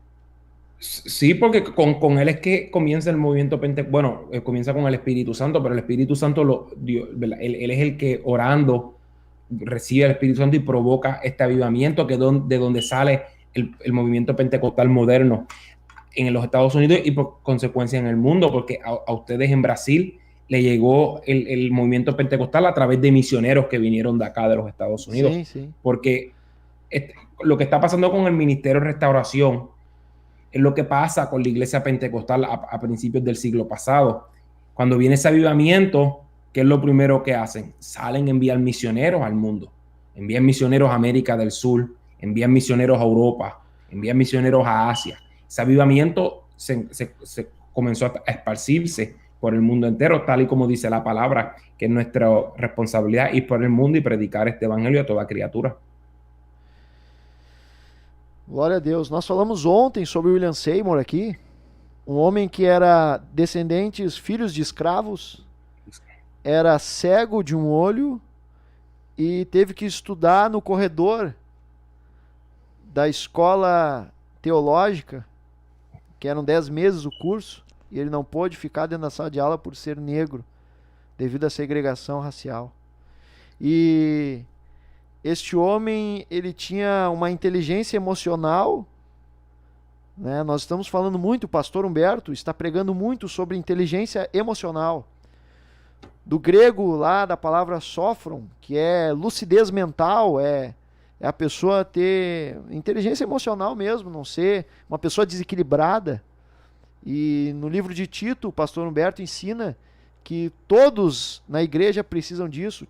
Sí, porque con él es que comienza el movimiento pentecostal. Bueno, comienza con el Espíritu Santo, pero el Espíritu Santo, él es el que orando recibe el Espíritu Santo y provoca este avivamiento, que de donde sale el movimiento pentecostal moderno en los Estados Unidos y por consecuencia en el mundo, porque a ustedes en Brasil le llegó el movimiento pentecostal a través de misioneros que vinieron de acá, de los Estados Unidos. Sí, sí. Porque lo que está pasando con el Ministerio de Restauración es lo que pasa con la iglesia pentecostal a principios del siglo pasado. Cuando viene ese avivamiento, ¿qué es lo primero que hacen? Salen a enviar misioneros al mundo. Envían misioneros a América del Sur, envían misioneros a Europa, envían misioneros a Asia. Ese avivamiento se comenzó a esparcirse por el mundo entero, tal y como dice la palabra, que es nuestra responsabilidad ir por el mundo y predicar este evangelio a toda criatura. Glória a Deus. Nós falamos ontem sobre William Seymour aqui, um homem que era descendentes, filhos de escravos, era cego de um olho e teve que estudar no corredor da escola teológica, que eram 10 meses o curso, e ele não pôde ficar dentro da sala de aula por ser negro, devido à segregação racial. E este homem, ele tinha uma inteligência emocional, né? Nós estamos falando muito, o pastor Humberto está pregando muito sobre inteligência emocional. Do grego lá, da palavra sofron, que é lucidez mental, é a pessoa ter inteligência emocional mesmo, não ser uma pessoa desequilibrada. E no livro de Tito, o pastor Humberto ensina que todos na igreja precisam disso.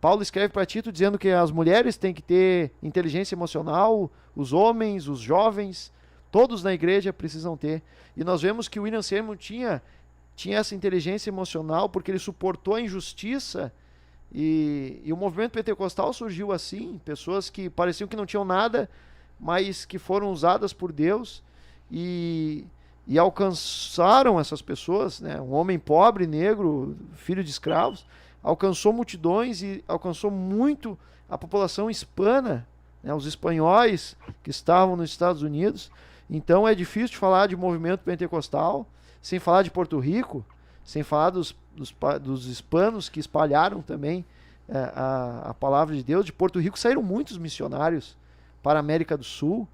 Paulo escreve para Tito dizendo que as mulheres têm que ter inteligência emocional, os homens, os jovens, todos na igreja precisam ter. E nós vemos que o William Seymour tinha essa inteligência emocional porque ele suportou a injustiça E o movimento pentecostal surgiu assim, pessoas que pareciam que não tinham nada, mas que foram usadas por Deus e alcançaram essas pessoas, né? Um homem pobre, negro, filho de escravos, alcançou multidões e alcançou muito a população hispana, né? Os espanhóis que estavam nos Estados Unidos. Então é difícil de falar de movimento pentecostal sem falar de Porto Rico, sem falar dos hispanos que espalharam também a palavra de Deus. De Porto Rico saíram muitos missionários para a América do Sul,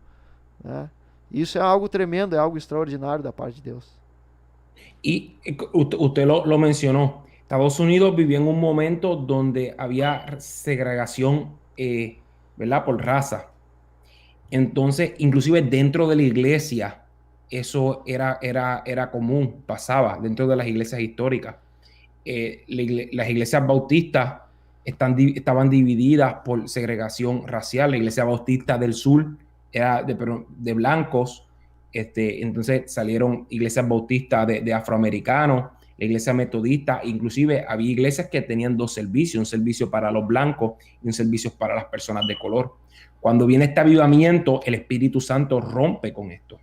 né? Isso é algo tremendo, é algo extraordinário da parte de Deus. Y usted lo mencionó. Estados Unidos vivió en un momento donde había segregación, ¿verdad? Por raza. Entonces, inclusive dentro de la iglesia, eso era común, pasaba dentro de las iglesias históricas. Las iglesias bautistas estaban divididas por segregación racial. La iglesia bautista del sur era de blancos, entonces salieron iglesias bautistas de afroamericanos, la iglesia metodista, inclusive había iglesias que tenían dos servicios, un servicio para los blancos y un servicio para las personas de color. Cuando viene este avivamiento, el Espíritu Santo rompe con esto,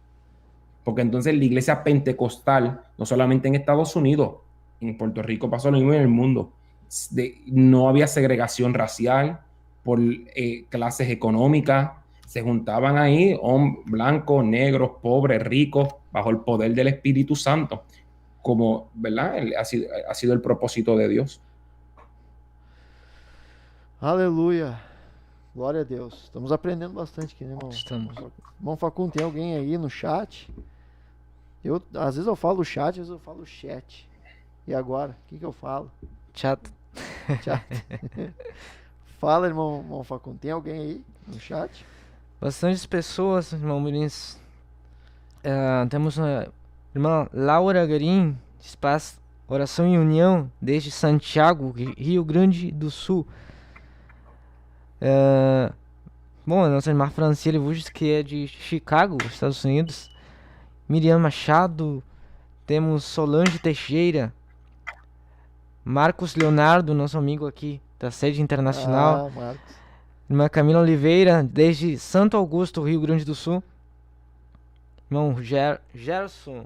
porque entonces la iglesia pentecostal, no solamente en Estados Unidos, en Puerto Rico pasó lo mismo en el mundo, no había segregación racial por clases económicas, se juntaban ahí blancos, negros, pobres, ricos, bajo el poder del Espíritu Santo, como, ¿verdad? Ha sido el propósito de Dios. Aleluia. Glória a Deus. Estamos aprendendo bastante aqui, né, irmão? Estamos. Irmão Facundo, tem alguém aí no chat? Às vezes eu falo chat, às vezes eu falo chat. E agora? O que eu falo? Chat. Chat. Fala, irmão Facundo. Tem alguém aí no chat? Bastantes pessoas, irmão Vinícius. Temos a irmã Laura Garim, Espaço Oração e União, desde Santiago, Rio Grande do Sul. Bom, a nossa irmã Franciele Vuges, que é de Chicago, Estados Unidos. Miriam Machado. Temos Solange Teixeira. Marcos Leonardo, nosso amigo aqui da sede internacional. Marcos. Irmã Camila Oliveira, desde Santo Augusto, Rio Grande do Sul. Irmão Gerson.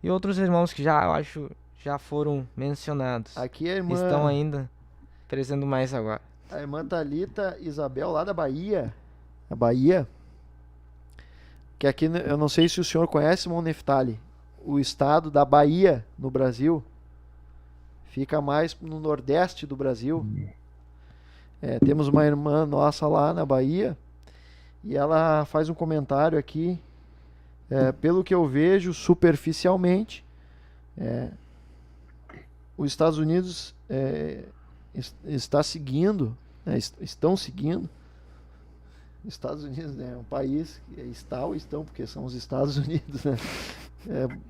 E outros irmãos que já foram mencionados. Aqui a irmã... Estão ainda presendo mais agora. A irmã Thalita Isabel, lá da Bahia. A Bahia. Que aqui, eu não sei se o senhor conhece, irmão Neftali. O estado da Bahia, no Brasil, fica mais no nordeste do Brasil. Temos uma irmã nossa lá na Bahia, e ela faz um comentário aqui. Pelo que eu vejo superficialmente, os Estados Unidos está seguindo, estão seguindo. Estados Unidos, né, é um país que está ou estão, porque são os Estados Unidos, né?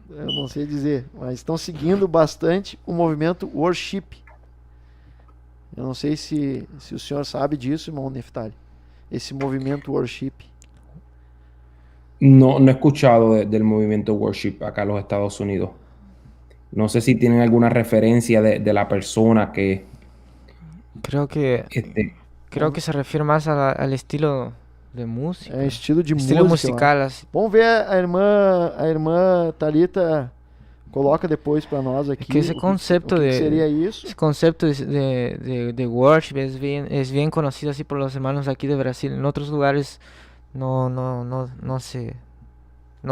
Eu não sei dizer, mas estão seguindo bastante o movimento worship. Eu não sei se o senhor sabe disso, irmão Neftali, esse movimento worship. No he escuchado del movimiento worship acá en los Estados Unidos. No sé si tienen alguna referencia de la persona que... Creo que se refiere más al estilo de música. É estilo de estilo música. musical, assim. Vamos ver a irmã Thalita coloca depois para nós aqui. Que esse concepto que seria isso? Esse concepto de worship es bien conocido así por los hermanos aquí de Brasil. En otros lugares no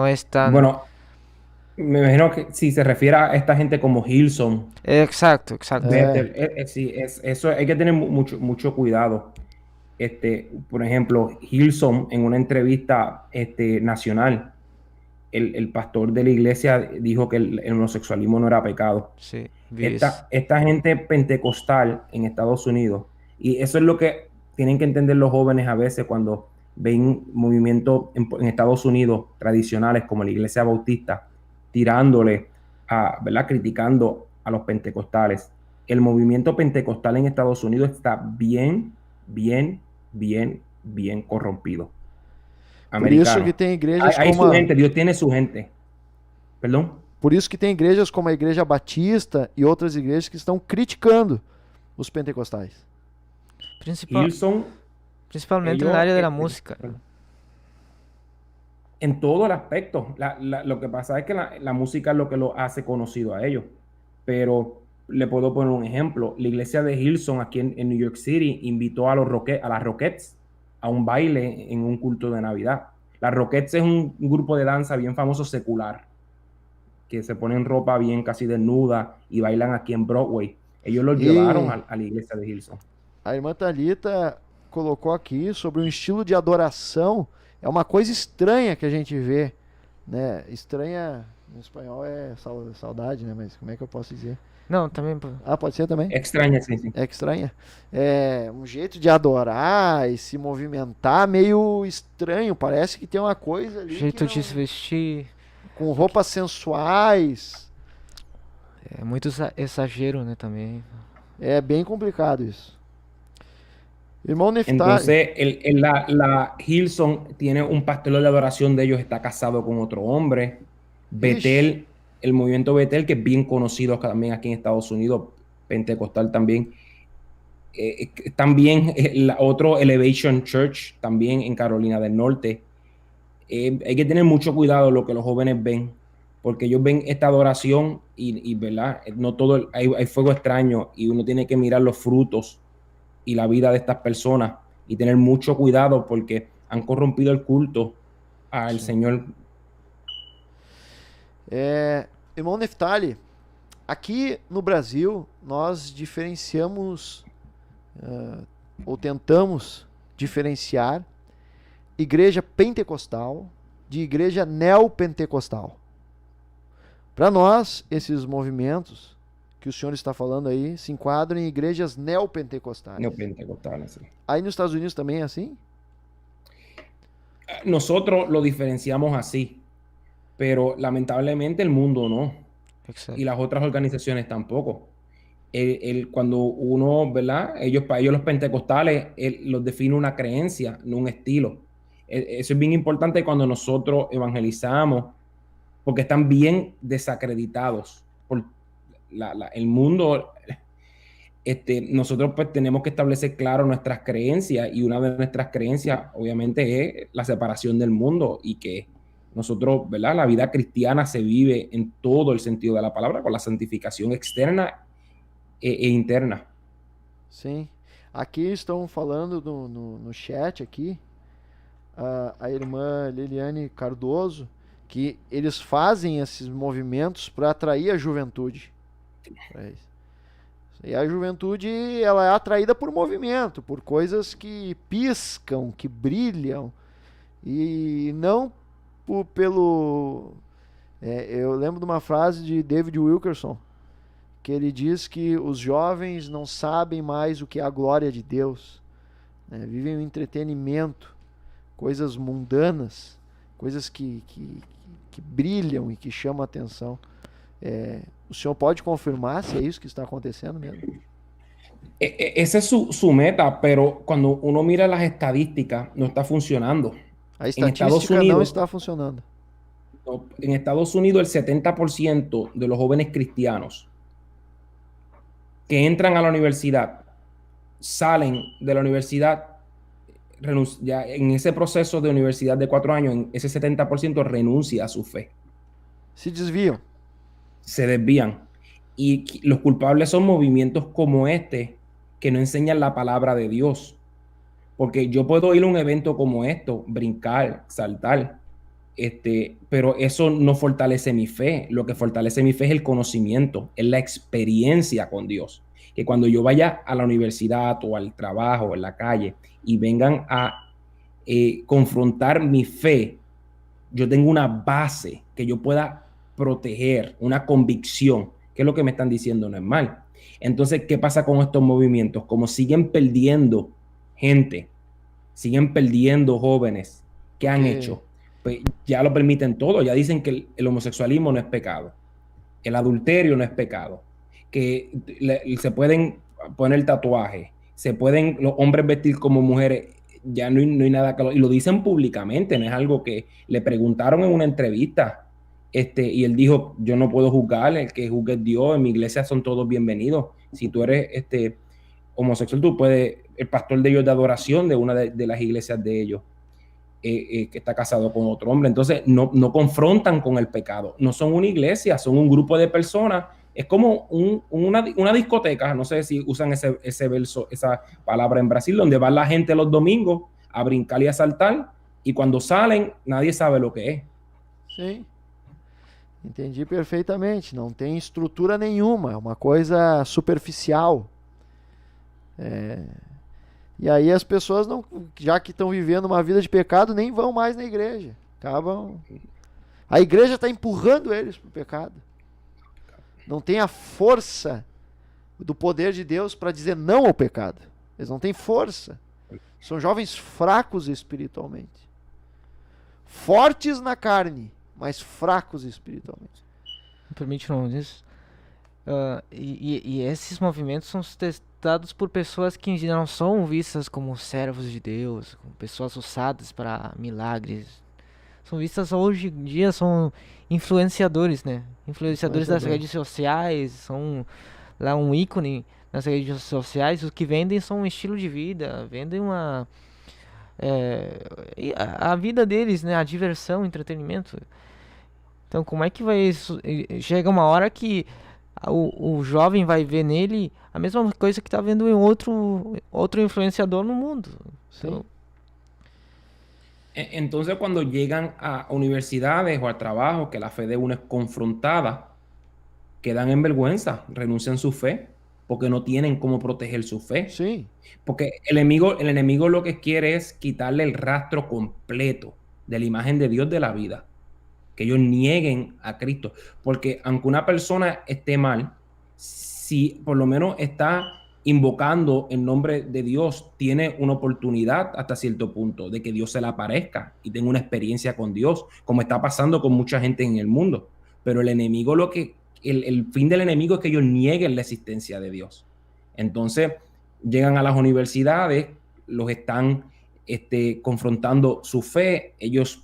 es tan... Bueno, me imagino que si se refiere a esta gente como Hillsong. Exacto. Sí, eso hay que tener mucho cuidado. Por ejemplo, Hillsong, en una entrevista nacional, el pastor de la iglesia dijo que el homosexualismo no era pecado. Sí, esta gente pentecostal en Estados Unidos, y eso es lo que tienen que entender los jóvenes a veces cuando ven movimientos en Estados Unidos tradicionales como la iglesia bautista, tirándole, ¿verdad? Criticando a los pentecostales. El movimiento pentecostal en Estados Unidos está bien corrompido. Por isso que tem igrejas hay como su gente, Dios tiene su gente. Perdón. Por isso que tem igrejas como a Igreja Batista e outras igrejas que estão criticando os pentecostais. Hillsong, Principalmente ellos, en el área de la música. en todo el aspecto. Lo que pasa es que la música es lo que lo hace conocido a ellos. Pero le puedo poner un ejemplo. La iglesia de Hillsong aquí en New York City invitó a las Rockettes a un baile en un culto de Navidad. Las Rockettes es un grupo de danza bien famoso secular, que se ponen ropa bien casi desnuda y bailan aquí en Broadway. Ellos los llevaron a la iglesia de Hillsong. A irmã Thalita colocou aqui sobre um estilo de adoração. É uma coisa estranha que a gente vê, né? Estranha, no espanhol é saudade, né? Mas como é que eu posso dizer? Não, também. Ah, pode ser também? Extraña, sim. É estranha. É um jeito de adorar e se movimentar meio estranho. Parece que tem uma coisa ali Jeito que de se vestir. com roupas sensuais. É muito exagero, né, também. É bem complicado isso. Irmão Neftali. Entonces, la Hillsong tiene un pastor de adoración de ellos, está casado con otro hombre. Betel, el movimiento Betel, que es bien conocido también aquí en Estados Unidos, pentecostal también. También otro Elevation Church, también en Carolina del Norte. Hay que tener mucho cuidado lo que los jóvenes ven, porque ellos ven esta adoración y ¿verdad? No todo, hay fuego extraño y uno tiene que mirar los frutos y la vida de estas personas y tener mucho cuidado porque han corrompido el culto al Señor. Irmão Neftali, aqui no Brasil nós diferenciamos ou tentamos diferenciar igreja pentecostal de igreja neopentecostal. Para nós, esses movimentos que o senhor está falando aí se enquadram em igrejas neopentecostais. Neopentecostales, sí. Aí nos Estados Unidos também é assim? Nosotros lo diferenciamos así, pero lamentablemente el mundo no. Exacto. Y las otras organizaciones tampoco. Cuando uno, ¿verdad? Para ellos los pentecostales, los define una creencia, no un estilo. Eso es bien importante cuando nosotros evangelizamos, porque están bien desacreditados por el mundo. Nosotros pues tenemos que establecer claro nuestras creencias, y una de nuestras creencias obviamente es la separación del mundo, y que nosotros, ¿verdad? La vida cristiana se vive en todo el sentido de la palabra, con la santificación externa e interna. Sim. Aqui estão falando no chat aqui, a irmã Liliane Cardoso, que eles fazem esses movimentos para atrair a juventude. E a juventude, ela é atraída por movimento, por coisas que piscam, que brilham, e não pelo... eu lembro de uma frase de David Wilkerson, que ele diz que os jovens não sabem mais o que é a glória de Deus, né? Vivem o entretenimento, coisas mundanas, coisas que brilham e que chamam a atenção. O senhor pode confirmar se é isso que está acontecendo mesmo? Esa es su meta, pero cuando uno mira las estadísticas, no está funcionando. A estatística não está funcionando. En Estados Unidos, el 70% de los jóvenes cristianos que entran a la universidad, salen de la universidad, ya en ese proceso de universidad de 4 años, ese 70% renuncia a su fe. Se desvían. Se desvían. Y los culpables son movimientos como este, que no enseñan la palabra de Dios. Porque yo puedo ir a un evento como esto, brincar, saltar, pero eso no fortalece mi fe. Lo que fortalece mi fe es el conocimiento, es la experiencia con Dios. Que cuando yo vaya a la universidad o al trabajo, en la calle, y vengan a confrontar mi fe, yo tengo una base que yo pueda proteger, una convicción, que es lo que me están diciendo no es mal. Entonces, ¿qué pasa con estos movimientos? Como siguen perdiendo gente, siguen perdiendo jóvenes, ¿qué han hecho? Pues ya lo permiten todo, ya dicen que el homosexualismo no es pecado, el adulterio no es pecado, que se pueden poner tatuajes, se pueden los hombres vestir como mujeres, ya no hay nada que y lo dicen públicamente, no es algo que le preguntaron en una entrevista y él dijo, yo no puedo juzgar, el que juzgue es Dios, en mi iglesia son todos bienvenidos. Si tú eres homosexual, tú puedes, el pastor de ellos de adoración de una de las iglesias de ellos, que está casado con otro hombre. Entonces no confrontan con el pecado. No son una iglesia, son un grupo de personas. Es como una discoteca, no sé si usan ese verso, esa palabra en Brasil, donde va la gente los domingos a brincar y a saltar, y cuando salen nadie sabe lo que es. Sim, entendi perfeitamente. Não tem estrutura nenhuma, é uma coisa superficial. E aí as pessoas não, já que estão vivendo uma vida de pecado, nem vão mais na igreja. Acabam. A igreja está empurrando eles para o pecado. Não tem a força do poder de Deus para dizer não ao pecado. Eles não têm força. São jovens fracos espiritualmente. Fortes na carne, mas fracos espiritualmente. Me permite não disso. E esses movimentos são sustentados por pessoas que não são vistas como servos de Deus, como pessoas usadas para milagres. São vistas hoje em dia, são influenciadores, né? Influenciadores das redes sociais, são lá um ícone nas redes sociais. Os que vendem são um estilo de vida, vendem a vida deles, né? A diversão, o entretenimento. Então, como é que vai... Chega uma hora que o jovem vai ver nele a mesma coisa que está vendo em outro influenciador no mundo. Sim. Entonces, cuando llegan a universidades o a trabajo que la fe de uno es confrontada, quedan en vergüenza, renuncian su fe, porque no tienen cómo proteger su fe. Sim. Porque el enemigo lo que quiere es quitarle el rastro completo de la imagen de Dios de la vida. Que ellos nieguen a Cristo. Porque aunque una persona esté mal, si por lo menos está invocando el nombre de Dios, tiene una oportunidad hasta cierto punto de que Dios se le aparezca y tenga una experiencia con Dios, como está pasando con mucha gente en el mundo. Pero el enemigo, el fin del enemigo es que ellos nieguen la existencia de Dios. Entonces llegan a las universidades, los están confrontando su fe, ellos,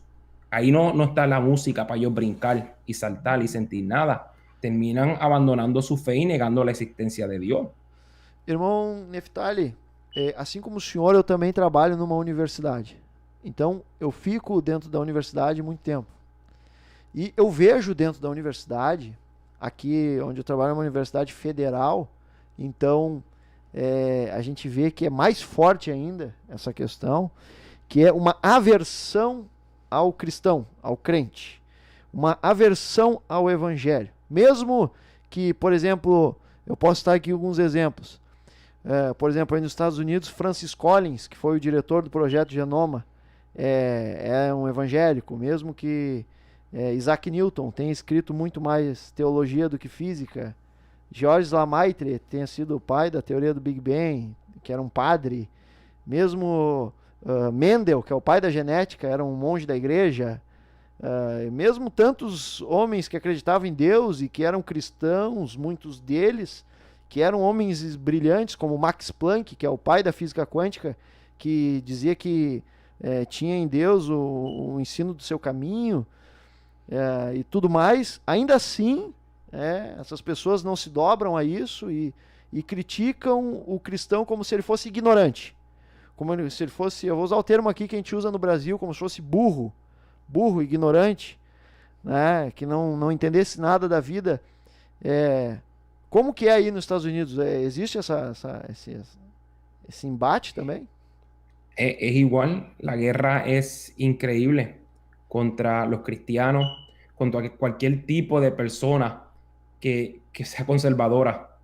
ahí no está la música para ellos brincar y saltar y sentir nada. Terminan abandonando su fe y negando la existencia de Dios. Irmão Neftali, assim como o senhor, eu também trabalho numa universidade. Então, eu fico dentro da universidade muito tempo. E eu vejo dentro da universidade, aqui onde eu trabalho é uma universidade federal, então a gente vê que é mais forte ainda essa questão, que é uma aversão ao cristão, ao crente. Uma aversão ao evangelho. Mesmo que, por exemplo, eu posso citar aqui alguns exemplos. Por exemplo, aí nos Estados Unidos, Francis Collins, que foi o diretor do projeto Genoma, é um evangélico, mesmo que Isaac Newton tenha escrito muito mais teologia do que física. Georges Lemaitre tenha sido o pai da teoria do Big Bang, que era um padre. Mesmo Mendel, que é o pai da genética, era um monge da igreja. Mesmo tantos homens que acreditavam em Deus e que eram cristãos, muitos deles, que eram homens brilhantes, como Max Planck, que é o pai da física quântica, que dizia que tinha em Deus o ensino do seu caminho e tudo mais. Ainda assim, essas pessoas não se dobram a isso e criticam o cristão como se ele fosse ignorante. Como se ele fosse, eu vou usar o termo aqui que a gente usa no Brasil, como se fosse burro, ignorante, né, que não entendesse nada da vida. Como que é aí nos Estados Unidos? Existe esse embate também? Es igual, la guerra es increíble contra los cristianos, contra cualquier tipo de persona que sea conservadora.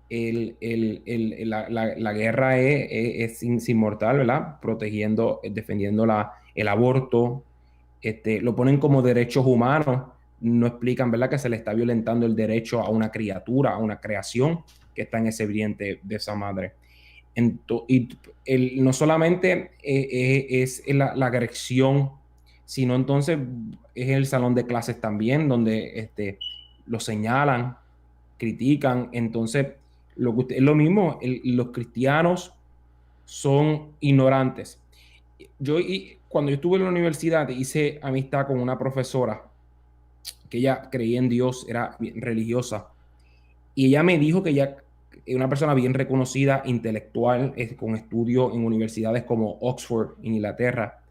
La guerra es inmortal, ¿verdad? Protegiendo, defendiendo el aborto, lo ponen como derechos humanos, no explican, ¿verdad?, que se le está violentando el derecho a una criatura, a una creación que está en ese vientre de esa madre. No solamente es la agresión, sino entonces es el salón de clases también, donde lo señalan, critican. Entonces, es lo mismo, los cristianos son ignorantes. Cuando yo estuve en la universidad, hice amistad con una profesora que ella creía en Dios, era bien religiosa. Y ella me dijo que ella es una persona bien reconocida, intelectual, con estudios en universidades como Oxford, en Inglaterra.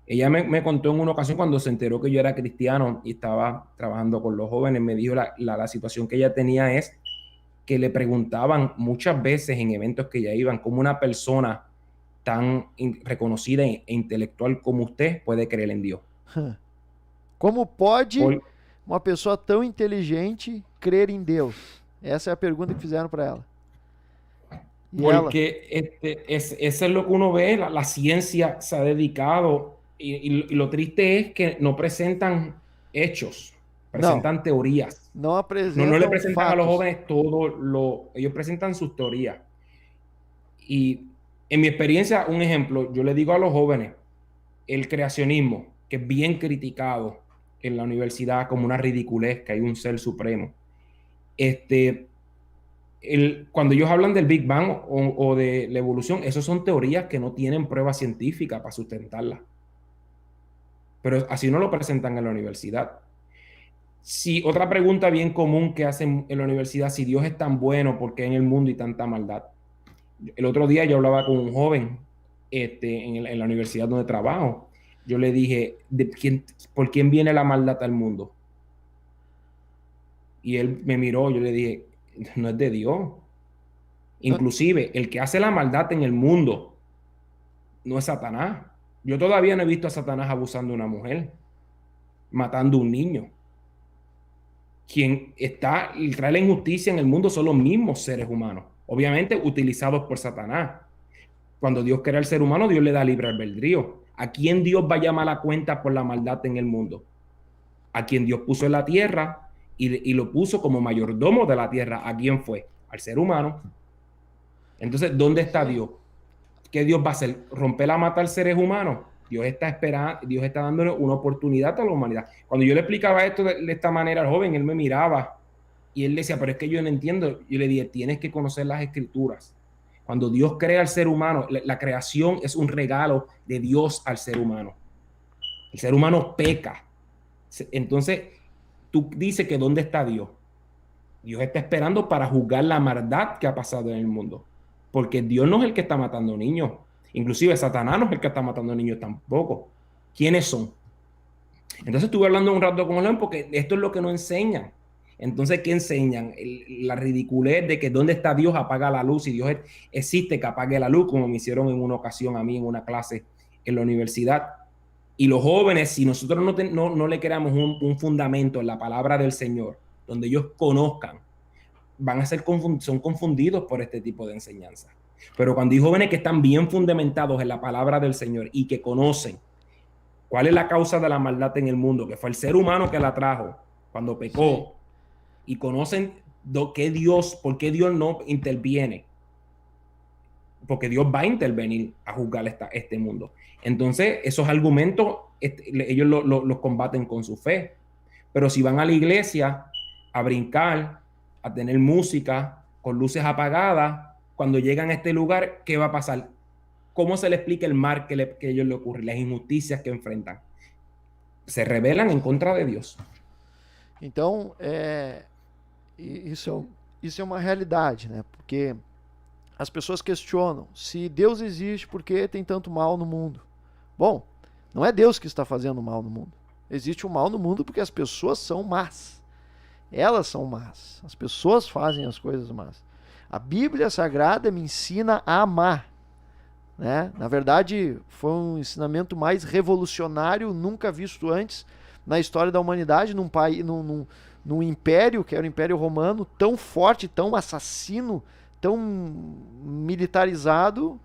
Ella me contó en una ocasión cuando se enteró que yo era cristiano y estaba trabajando con los jóvenes, me dijo la situación que ella tenía es que le preguntaban muchas veces en eventos que ya iban, cómo una persona tan reconocida e intelectual como usted puede creer en Dios. Como pode Por, uma pessoa tão inteligente crer em Deus? Essa é a pergunta que fizeram para ela. E ela? porque eso es lo que uno ve, la ciencia se ha dedicado y lo triste es que no presentan hechos, Não, presentan teorías. não No le apresentam presentan a los fatos. jóvenes ellos presentan sus teorías. Y en mi experiencia, un ejemplo, yo le digo a los jóvenes, el creacionismo, que es bien criticado en la universidad como una ridiculez, que hay un ser supremo. Cuando ellos hablan del Big Bang o de la evolución, esas son teorías que no tienen prueba científica para sustentarlas. Pero así no lo presentan en la universidad. Si otra pregunta bien común que hacen en la universidad, si Dios es tan bueno, ¿por qué en el mundo hay tanta maldad? El otro día yo hablaba con un joven en la universidad donde trabajo. Yo le dije, ¿por quién viene la maldad al mundo? Y él me miró, yo le dije, no es de Dios. Inclusive, el que hace la maldad en el mundo no es Satanás. Yo todavía no he visto a Satanás abusando de una mujer, matando a un niño. Quien está y trae la injusticia en el mundo son los mismos seres humanos, obviamente utilizados por Satanás. Cuando Dios crea al ser humano, Dios le da libre albedrío. ¿A quién Dios va a llamar a cuenta por la maldad en el mundo? A quien Dios puso en la tierra y lo puso como mayordomo de la tierra. ¿A quién fue? Al ser humano. Entonces, ¿dónde está Dios? ¿Qué Dios va a hacer? ¿Romper la mata al seres humanos? Dios está esperando, Dios está dándole una oportunidad a la humanidad. Cuando yo le explicaba esto de esta manera al joven, él me miraba y él decía, pero es que yo no entiendo. Yo le dije, tienes que conocer las escrituras. Cuando Dios crea al ser humano, la creación es un regalo de Dios al ser humano. El ser humano peca. Entonces, tú dices que ¿dónde está Dios? Dios está esperando para juzgar la maldad que ha pasado en el mundo. Porque Dios no es el que está matando niños. Inclusive Satanás no es el que está matando niños tampoco. ¿Quiénes son? Entonces estuve hablando un rato con él porque esto es lo que nos enseñan. Entonces, ¿qué enseñan? La ridiculez de que ¿dónde está Dios? Apaga la luz. Y Dios existe, que apague la luz, como me hicieron en una ocasión a mí en una clase en la universidad. Y los jóvenes, si nosotros no le creamos un fundamento en la palabra del Señor, donde ellos conozcan, son confundidos por este tipo de enseñanza. Pero cuando hay jóvenes que están bien fundamentados en la palabra del Señor y que conocen cuál es la causa de la maldad en el mundo, que fue el ser humano que la trajo cuando pecó, y conocen por qué Dios no interviene, porque Dios va a intervenir a juzgar este mundo. Entonces, esos argumentos ellos los combaten con su fe. Pero si van a la iglesia a brincar, a tener música con luces apagadas, cuando llegan a este lugar, ¿qué va a pasar? ¿Cómo se le explica el mal que a ellos le ocurre, las injusticias que enfrentan? Se rebelan en contra de Deus. Então, isso é uma realidade, né? Porque as pessoas questionam se Deus existe, por que tem tanto mal no mundo? Bom, não é Deus que está fazendo mal no mundo. Existe o mal no mundo porque as pessoas são más. Elas são más. As pessoas fazem as coisas más. A Bíblia Sagrada me ensina a amar. Né? Na verdade, foi um ensinamento mais revolucionário, nunca visto antes na história da humanidade, num império, que era o Império Romano, tão forte, tão assassino, tão militarizado,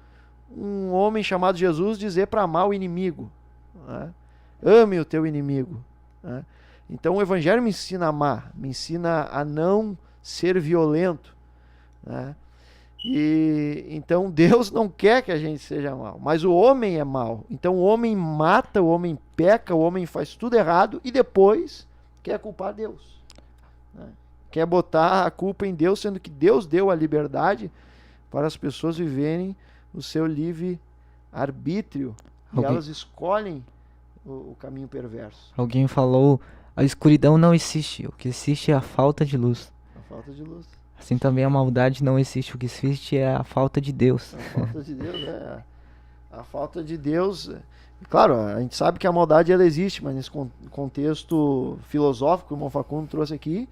um homem chamado Jesus dizer para amar o inimigo. Né? Ame o teu inimigo. Né? Então o Evangelho me ensina a amar, me ensina a não ser violento. Né? E então Deus não quer que a gente seja mal, mas o homem é mal. Então o homem mata, o homem peca, o homem faz tudo errado e depois quer culpar Deus. Né? Quer botar a culpa em Deus, sendo que Deus deu a liberdade para as pessoas viverem o seu livre arbítrio e elas escolhem o caminho perverso. Alguém falou A escuridão não existe, o que existe é a falta de luz. A falta de luz. Assim também a maldade não existe, o que existe é a falta de Deus. A falta de Deus, a falta de Deus. Claro, a gente sabe que a maldade ela existe, mas nesse contexto filosófico que o irmão Facundo trouxe aqui,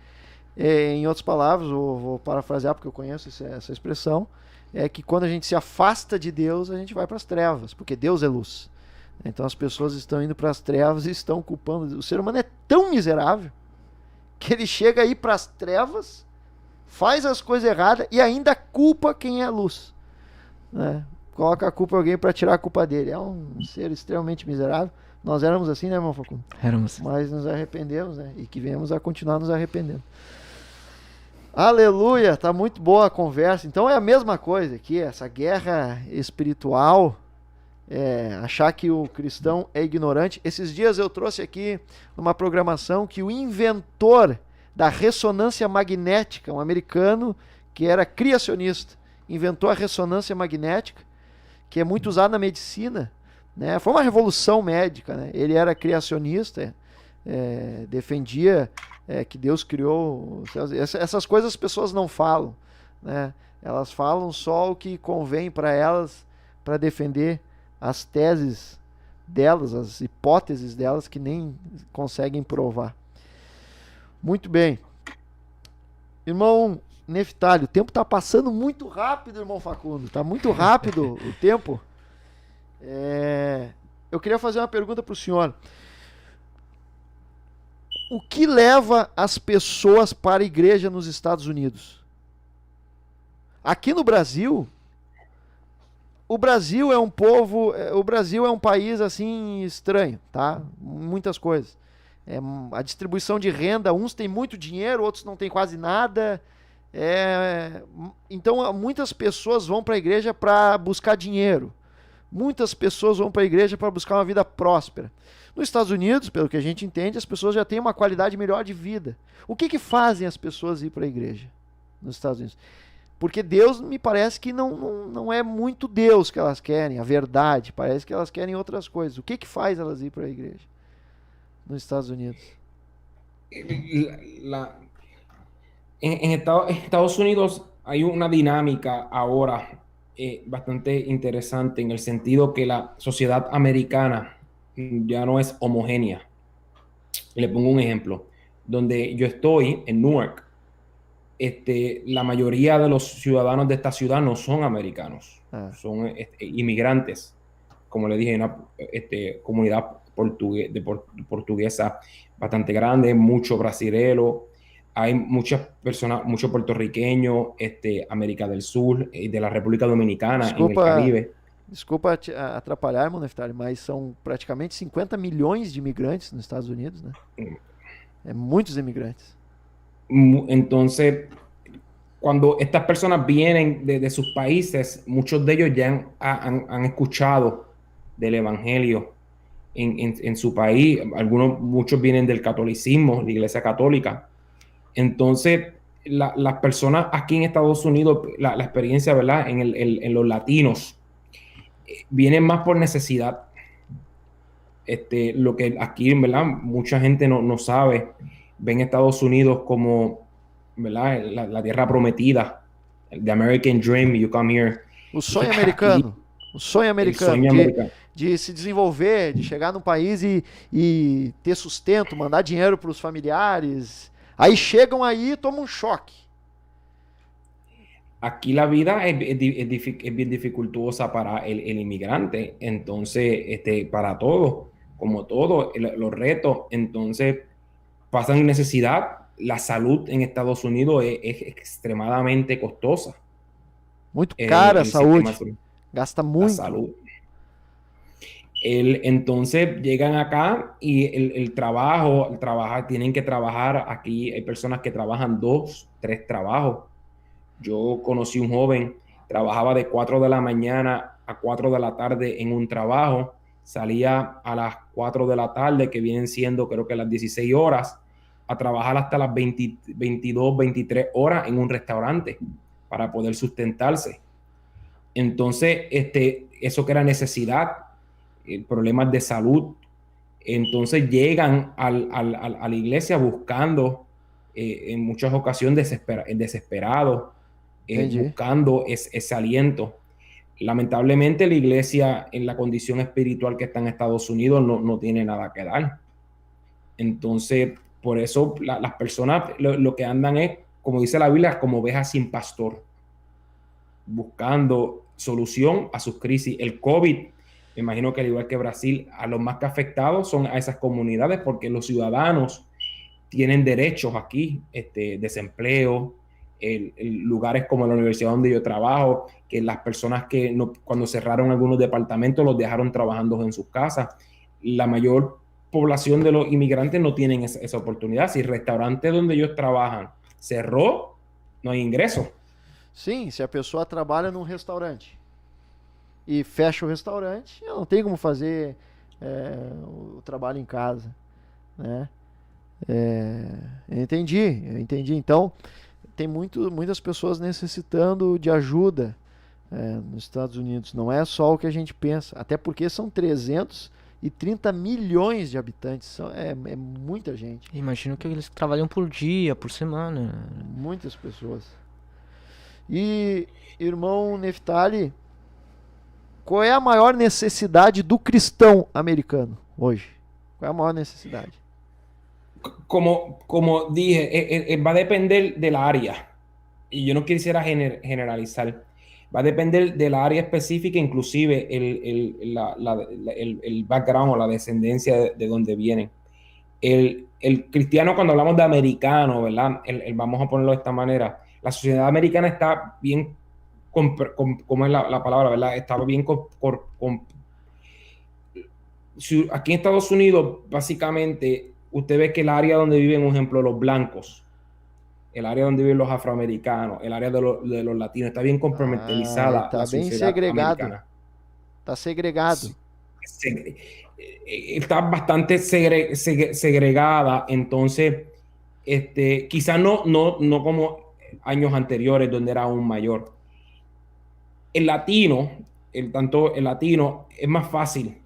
em outras palavras, vou parafrasear porque eu conheço essa expressão, é que quando a gente se afasta de Deus, a gente vai para as trevas, porque Deus é luz. Então as pessoas estão indo para as trevas e estão culpando. O ser humano é tão miserável que ele chega aí para as trevas, faz as coisas erradas e ainda culpa quem é luz, né? Coloca a culpa em alguém para tirar a culpa dele. É um ser extremamente miserável. Nós éramos assim, né, irmão Facundo? Éramos. Mas nos arrependemos, né? E que venhamos a continuar nos arrependendo. Aleluia, tá muito boa a conversa. Então é a mesma coisa aqui, essa guerra espiritual, achar que o cristão é ignorante. Esses dias eu trouxe aqui numa programação que o inventor da ressonância magnética, um americano que era criacionista, inventou a ressonância magnética, que é muito usada na medicina, né? Foi uma revolução médica, né? Ele era criacionista, defendia que Deus criou essas coisas. As pessoas não falam, né? Elas falam só o que convém para elas, para defender as teses delas, as hipóteses delas que nem conseguem provar. Muito bem, irmão Neftali, o tempo está passando muito rápido, irmão Facundo. Está muito rápido o tempo. Eu queria fazer uma pergunta para o senhor. O que leva as pessoas para a igreja nos Estados Unidos? Aqui no Brasil, o Brasil é um povo, o Brasil é um país assim estranho, tá? Muitas coisas. A distribuição de renda, uns têm muito dinheiro, outros não têm quase nada. Então muitas pessoas vão para a igreja para buscar dinheiro. Muitas pessoas vão para a igreja para buscar uma vida próspera. Nos Estados Unidos, pelo que a gente entende, as pessoas já têm uma qualidade melhor de vida. O que fazem as pessoas ir para a igreja nos Estados Unidos? Porque Deus, me parece que não é muito Deus que elas querem, a verdade. Parece que elas querem outras coisas. O que faz elas ir para a igreja nos Estados Unidos? En Estados Unidos hay una dinámica ahora bastante interesante en el sentido que la sociedad americana ya no es homogénea. Le pongo un ejemplo. Donde yo estoy, en Newark, la mayoría de los ciudadanos de esta ciudad no son americanos, son inmigrantes. Como le dije, una comunidad portuguesa bastante grande, mucho brasilero. Hay muchas personas, muchos puertorriqueños, América del Sur, de la República Dominicana, en el Caribe. Desculpa atrapalhar, irmão Neftali, mas são praticamente 50 milhões de imigrantes nos Estados Unidos, né? Muchos imigrantes. Entonces, cuando estas personas vienen de sus países, muchos de ellos ya han escuchado del Evangelio en su país. Muchos vienen del catolicismo, la Iglesia Católica. Entonces, las personas aquí en Estados Unidos, la experiencia, ¿verdad? En los latinos, vienen más por necesidad. Lo que aquí, ¿verdad? Mucha gente no sabe. Ven Estados Unidos como, ¿verdad? La tierra prometida. The American Dream, you come here. O sonho americano. O sonho americano. De se desenvolver, de chegar num país e ter sustento, mandar dinheiro para os familiares. Aí chegam aí e tomam um choque. Aquí la vida es bien dificultosa para el inmigrante, entonces, para todos, como todos los retos, entonces pasan necesidad. La salud en Estados Unidos es extremadamente costosa. Muito cara a saúde, gasta muito. La salud. Entonces llegan acá y el trabajo, tienen que trabajar. Aquí hay personas que trabajan 2, 3 trabajos. Yo conocí un joven, trabajaba de 4 de la mañana a 4 de la tarde en un trabajo, salía a las 4 de la tarde, que vienen siendo creo que las 16 horas, a trabajar hasta las 22, 23 horas en un restaurante para poder sustentarse. Entonces, eso que era necesidad, problemas de salud, Entonces llegan a la iglesia buscando, en muchas ocasiones desesperados, Entendi. buscando ese aliento. Lamentablemente la iglesia en la condición espiritual que está en Estados Unidos no tiene nada que dar. Entonces, por eso las personas lo que andan es, como dice la Biblia, como ovejas sin pastor, buscando solución a sus crisis. El COVID, me imagino que al igual que Brasil, a los más que afectados son a esas comunidades porque los ciudadanos tienen derechos aquí, desempleo, lugares como la universidad donde yo trabajo, que las personas que no, cuando cerraron algunos departamentos los dejaron trabajando en sus casas. La mayor población de los inmigrantes no tienen esa oportunidad. Si el restaurante donde ellos trabajan cerró, no hay ingresos. Sim, se a pessoa trabalha num restaurante e fecha o restaurante, eu não tenho como fazer o trabalho em casa, né? É, eu entendi. Então, tem muitas pessoas necessitando de ajuda nos Estados Unidos. Não é só o que a gente pensa, até porque são 330 milhões de habitantes. É muita gente, Imagino que eles trabalham por dia, por semana. muitas pessoas. E, irmão Neftali, qual é a maior necessidade do cristão americano hoje? Qual é a maior necessidade? Como dije, va a depender del área. Y yo no quisiera generalizar. Va a depender del área específica, inclusive el background o la descendencia de donde vienen. El cristiano, cuando hablamos de americano, ¿verdad? Vamos a ponerlo de esta manera. La sociedad americana está bien, ¿cómo es la palabra, verdad? Está bien aquí en Estados Unidos, básicamente, usted ve que el área donde viven, por ejemplo, los blancos, el área donde viven los afroamericanos, el área de los latinos, está bien compartimentalizada Tá la bem sociedad segregado. americana. Tá segregado. Está bastante segregada, entonces, quizás no como años anteriores, donde era aún mayor. El latino, tanto el latino, es más fácil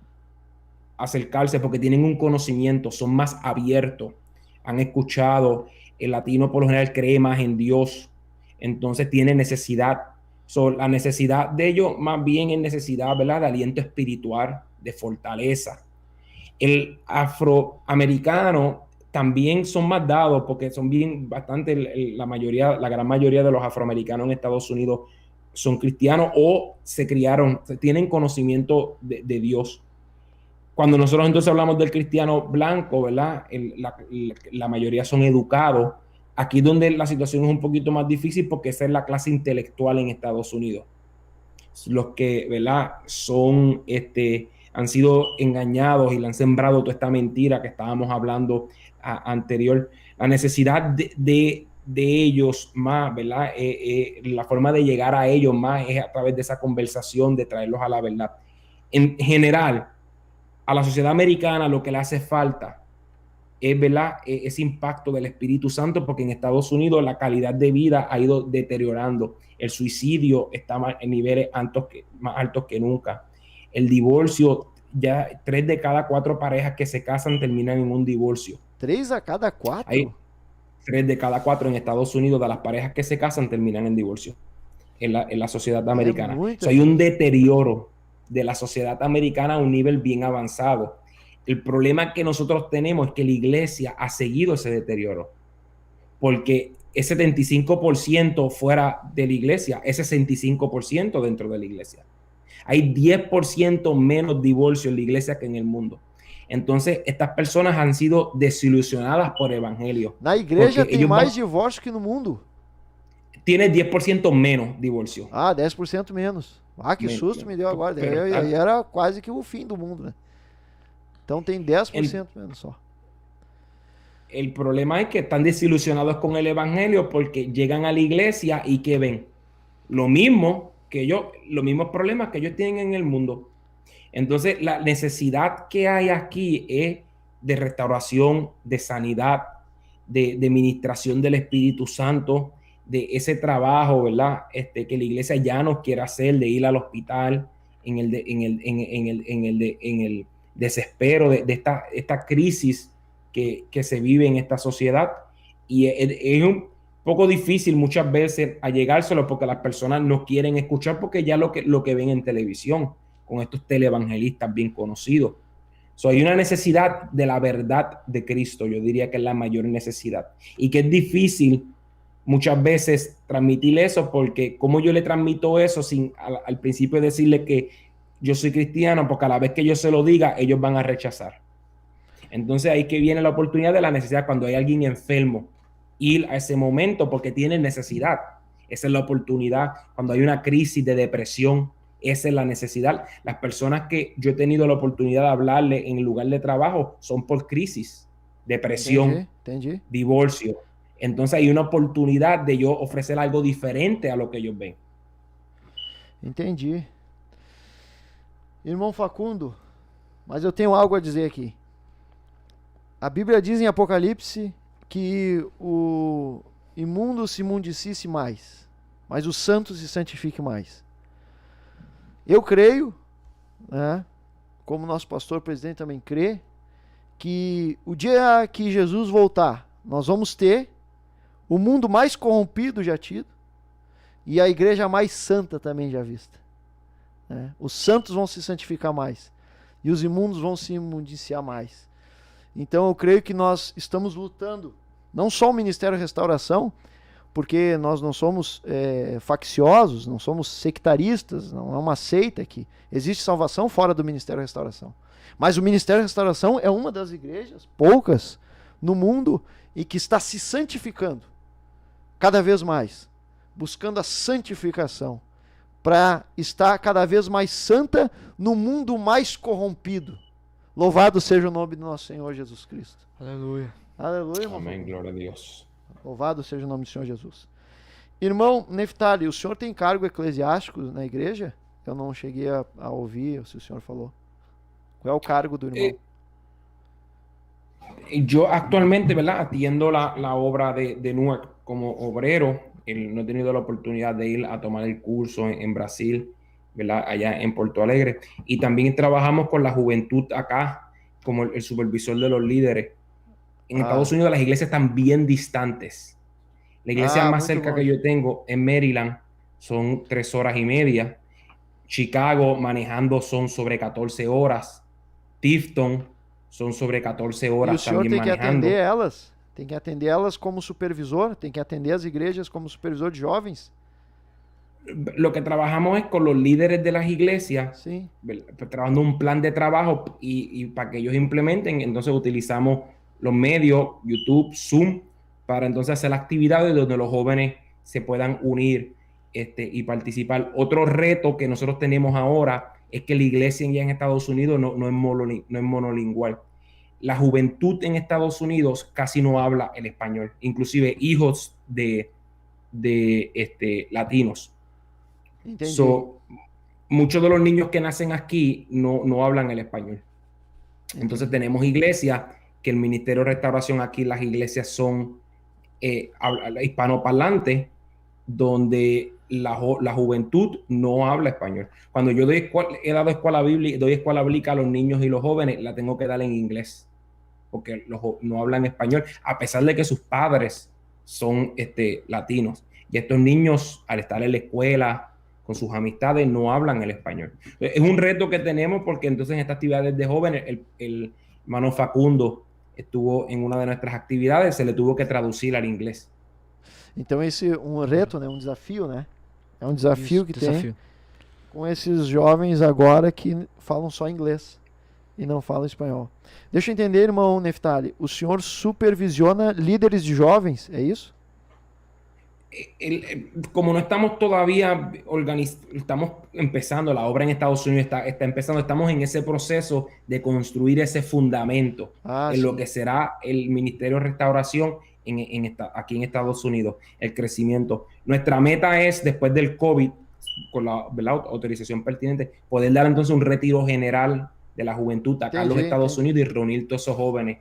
acercarse porque tienen un conocimiento, son más abiertos, han escuchado. El latino por lo general cree más en Dios, entonces tiene necesidad. La necesidad de ellos más bien es necesidad, ¿verdad?, de aliento espiritual, de fortaleza. El afroamericano también son más dados porque son bien bastante, la gran mayoría de los afroamericanos en Estados Unidos son cristianos o se criaron, tienen conocimiento de Dios. Cuando nosotros entonces hablamos del cristiano blanco, ¿verdad? La mayoría son educados. Aquí es donde la situación es un poquito más difícil porque esa es la clase intelectual en Estados Unidos. Los que, ¿verdad?, han sido engañados y le han sembrado toda esta mentira que estábamos hablando anterior. La necesidad de ellos más, ¿verdad? La forma de llegar a ellos más es a través de esa conversación, de traerlos a la verdad. En general, a la sociedad americana lo que le hace falta es, ¿verdad?, ese impacto del Espíritu Santo, porque en Estados Unidos la calidad de vida ha ido deteriorando. El suicidio está en niveles más altos que nunca. El divorcio, ya 3 de cada 4 parejas que se casan terminan en un divorcio. 3 a cada 4? Hay 3 de cada 4 en Estados Unidos de las parejas que se casan terminan en divorcio en la sociedad americana. Hay un deterioro de la sociedad americana a un nivel bien avanzado. El problema que nosotros tenemos es que la iglesia ha seguido ese deterioro, porque es 75% fuera de la iglesia, es 65% dentro de la iglesia. Hay 10% menos divorcio en la iglesia que en el mundo. Entonces, estas personas han sido desilusionadas por el evangelio. Na igreja tem mais divórcio que no mundo. Tiene 10% menos divorcio. Ah, 10% menos. Ah, que susto me deu agora. Aí era quase que o fim do mundo, né? Então tem 10% menos só. El problema es que están desilusionados con el evangelio porque llegan a la iglesia y que ven lo mismo que ellos, los mismos problemas que ellos tienen en el mundo. Entonces, la necesidad que hay aquí es de restauración, de sanidad, de ministración del Espíritu Santo, de ese trabajo, ¿verdad?, que la iglesia ya no quiere hacer, de ir al hospital, en desespero, de esta crisis que se vive en esta sociedad. Y es un poco difícil muchas veces allegárselo porque las personas no quieren escuchar porque ya lo que ven en televisión con estos televangelistas bien conocidos. Hay una necesidad de la verdad de Cristo, yo diría que es la mayor necesidad. Y que es difícil muchas veces transmitir eso porque como yo le transmito eso sin al principio decirle que yo soy cristiano, porque a la vez que yo se lo diga, ellos van a rechazar. Entonces ahí que viene la oportunidad de la necesidad cuando hay alguien enfermo, ir a ese momento porque tiene necesidad. Esa es la oportunidad cuando hay una crisis de depresión. Esa es la necesidad. Las personas que yo he tenido la oportunidad de hablarle en el lugar de trabajo son por crisis, depresión, Entendi. divorcio. Entonces hay una oportunidad de yo ofrecer algo diferente a lo que ellos ven. Entendi. Irmão Facundo, mas eu tenho algo a dizer aqui. A Bíblia diz em Apocalipse que o imundo se imundicice mais, mas o santo se santifique mais. Eu creio, né, como nosso pastor presidente também crê, que o dia que Jesus voltar, nós vamos ter o mundo mais corrompido já tido e a igreja mais santa também já vista. Né? Os santos vão se santificar mais e os imundos vão se imundiciar mais. Então eu creio que nós estamos lutando, não só o Ministério Restauração, porque nós não somos facciosos, não somos sectaristas, não é uma seita aqui. Existe salvação fora do Ministério Restauração. Mas o Ministério Restauração é uma das igrejas, poucas, no mundo, e que está se santificando cada vez mais, buscando a santificação, para estar cada vez mais santa no mundo mais corrompido. Louvado seja o nome do nosso Senhor Jesus Cristo. Aleluia. Aleluia, irmão. Amém, glória a Deus. Louvado seja o nome do Senhor Jesus. Irmão Neftali, o senhor tem cargo eclesiástico na igreja? Eu não cheguei a ouvir se o senhor falou. Qual é o cargo do irmão? Yo actualmente, ¿verdad? Atiendo la obra de Newark como obrero. No he tenido la oportunidad de ir a tomar el curso en Brasil, ¿verdad? Allá en Porto Alegre. Y también trabajamos con la juventud acá, como el supervisor de los líderes. En Estados Unidos las iglesias están bien distantes. La iglesia más cerca que yo tengo en Maryland son 3 horas y media. Chicago manejando son sobre 14 horas. Tifton son sobre 14 horas e o senhor también tem manejando. Que atender elas? Tem que atender elas como supervisor? Tem que atender as igrejas como supervisor de jovens? Lo que trabajamos es con los líderes de las iglesias, sí, trabajando un plan de trabajo y para que ellos implementen. Entonces utilizamos los medios, YouTube, Zoom, para entonces hacer actividades donde los jóvenes se puedan unir y participar. Otro reto que nosotros tenemos ahora es que la iglesia ya en Estados Unidos no es monolingüal. La juventud en Estados Unidos casi no habla el español, inclusive hijos de latinos. Muchos de los niños que nacen aquí no hablan el español. Entonces tenemos iglesias que el Ministerio de Restauración aquí, las iglesias son hispanoparlantes, donde la juventud no habla español. Cuando yo he dado escuela bíblica a los niños y los jóvenes, la tengo que dar en inglés, porque no hablan español, a pesar de que sus padres son latinos. Y estos niños, al estar en la escuela, con sus amistades, no hablan el español. Es un reto que tenemos porque entonces en estas actividades de jóvenes, el hermano Facundo estuvo en una de nuestras actividades, se le tuvo que traducir al inglés. Então esse é um reto, né? Um desafio, né? É um desafio tem com esses jovens agora que falam só inglês e não falam espanhol. Deixa eu entender, irmão Neftali, o senhor supervisiona líderes de jovens, é isso? Como no estamos todavía estamos empezando, la obra en Estados Unidos está empezando, estamos en ese proceso de construir ese fundamento en lo que será el Ministerio de Restauración aquí en Estados Unidos, el crecimiento. Nuestra meta es, después del COVID, con la autorización pertinente, poder dar entonces un retiro general de la juventud acá en los Estados Unidos y reunir todos esos jóvenes,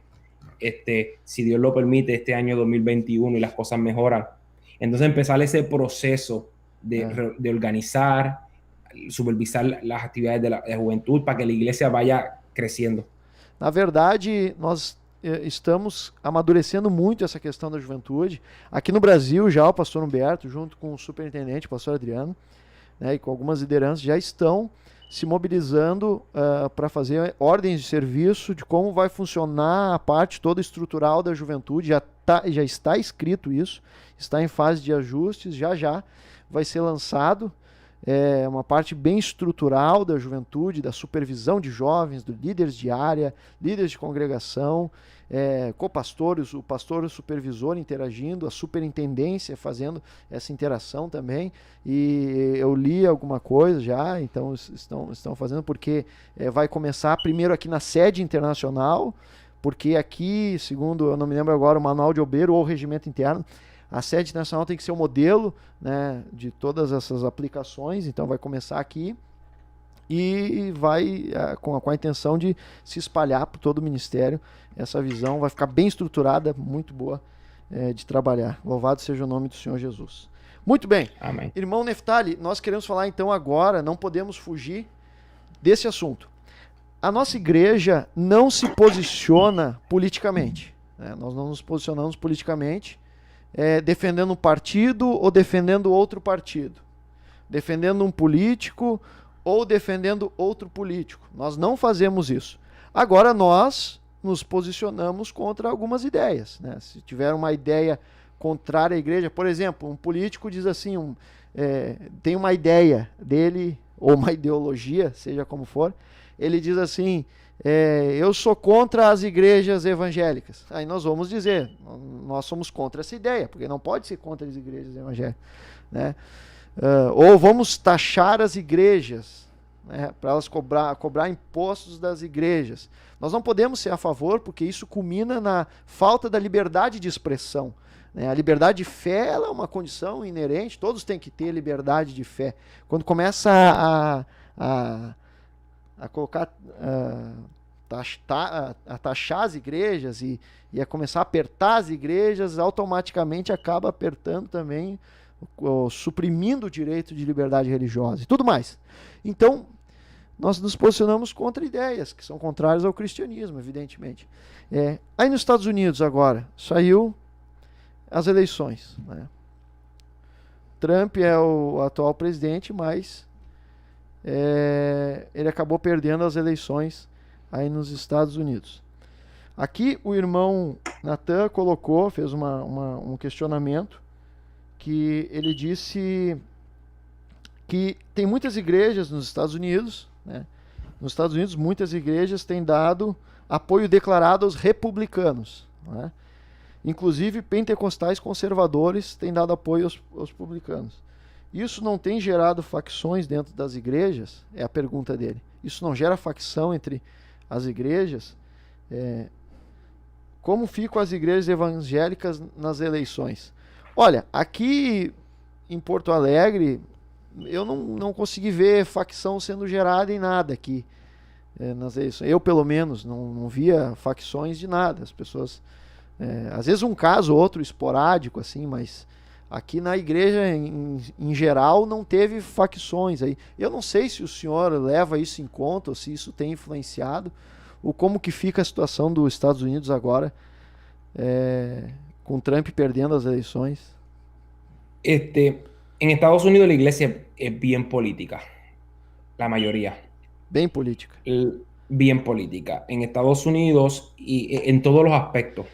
si Dios lo permite, este año 2021 y las cosas mejoran. Entonces empezar ese proceso de organizar, supervisar las actividades de la juventud para que la iglesia vaya creciendo. Na verdade, nós estamos amadurecendo muito essa questão da juventude. Aqui no Brasil, já o pastor Humberto, junto com o superintendente, o pastor Adriano, né, e com algumas lideranças, já estão se mobilizando para fazer ordens de serviço de como vai funcionar a parte toda estrutural da juventude. Já está escrito isso, está em fase de ajustes, já vai ser lançado uma parte bem estrutural da juventude, da supervisão de jovens, dos líderes de área, líderes de congregação, copastores, o pastor e o supervisor interagindo, a superintendência fazendo essa interação também. E eu li alguma coisa já, então estão fazendo, porque vai começar primeiro aqui na sede internacional, porque aqui, segundo, eu não me lembro agora, o manual de obreiro ou o regimento interno, a sede internacional tem que ser o modelo, né, de todas essas aplicações, então vai começar aqui e vai com a intenção de se espalhar por todo o ministério. Essa visão vai ficar bem estruturada, muito boa de trabalhar. Louvado seja o nome do Senhor Jesus. Muito bem. Amém. Irmão Neftali, nós queremos falar então agora, não podemos fugir desse assunto. A nossa igreja não se posiciona politicamente, né? Nós não nos posicionamos politicamente, defendendo um partido ou defendendo outro partido, defendendo um político ou defendendo outro político. Nós não fazemos isso. Agora nós nos posicionamos contra algumas ideias, né? Se tiver uma ideia contrária à igreja, por exemplo, um político diz assim, tem uma ideia dele, ou uma ideologia, seja como for, ele diz assim, eu sou contra as igrejas evangélicas. Aí nós vamos dizer, nós somos contra essa ideia, porque não pode ser contra as igrejas evangélicas, né? Ou vamos taxar as igrejas, né, para elas cobrar impostos das igrejas. Nós não podemos ser a favor, porque isso culmina na falta da liberdade de expressão, né? A liberdade de fé, ela é uma condição inerente, todos têm que ter liberdade de fé. Quando começa a colocar, a taxar as igrejas e a começar a apertar as igrejas, automaticamente acaba apertando também, suprimindo o direito de liberdade religiosa e tudo mais. Então, nós nos posicionamos contra ideias que são contrárias ao cristianismo, evidentemente. Aí nos Estados Unidos agora, saiu as eleições, né? Trump é o atual presidente, mas ele acabou perdendo as eleições aí nos Estados Unidos. Aqui o irmão Natan fez um questionamento, que ele disse que tem muitas igrejas nos Estados Unidos, né? Nos Estados Unidos muitas igrejas têm dado apoio declarado aos republicanos, né? Inclusive pentecostais conservadores têm dado apoio aos republicanos. Isso não tem gerado facções dentro das igrejas? É a pergunta dele. Isso não gera facção entre as igrejas? Como ficam as igrejas evangélicas nas eleições? Olha, aqui em Porto Alegre, eu não consegui ver facção sendo gerada em nada aqui nas eleições. Eu, pelo menos, não via facções de nada. As pessoas, às vezes um caso ou outro esporádico, assim, mas aqui na igreja, em geral, não teve facções aí. Eu não sei se o senhor leva isso em conta, ou se isso tem influenciado, ou como que fica a situação dos Estados Unidos agora, con Trump perdiendo las elecciones. En Estados Unidos la iglesia es bien política, la mayoría. Bien política. Bien política. En Estados Unidos y en todos los aspectos.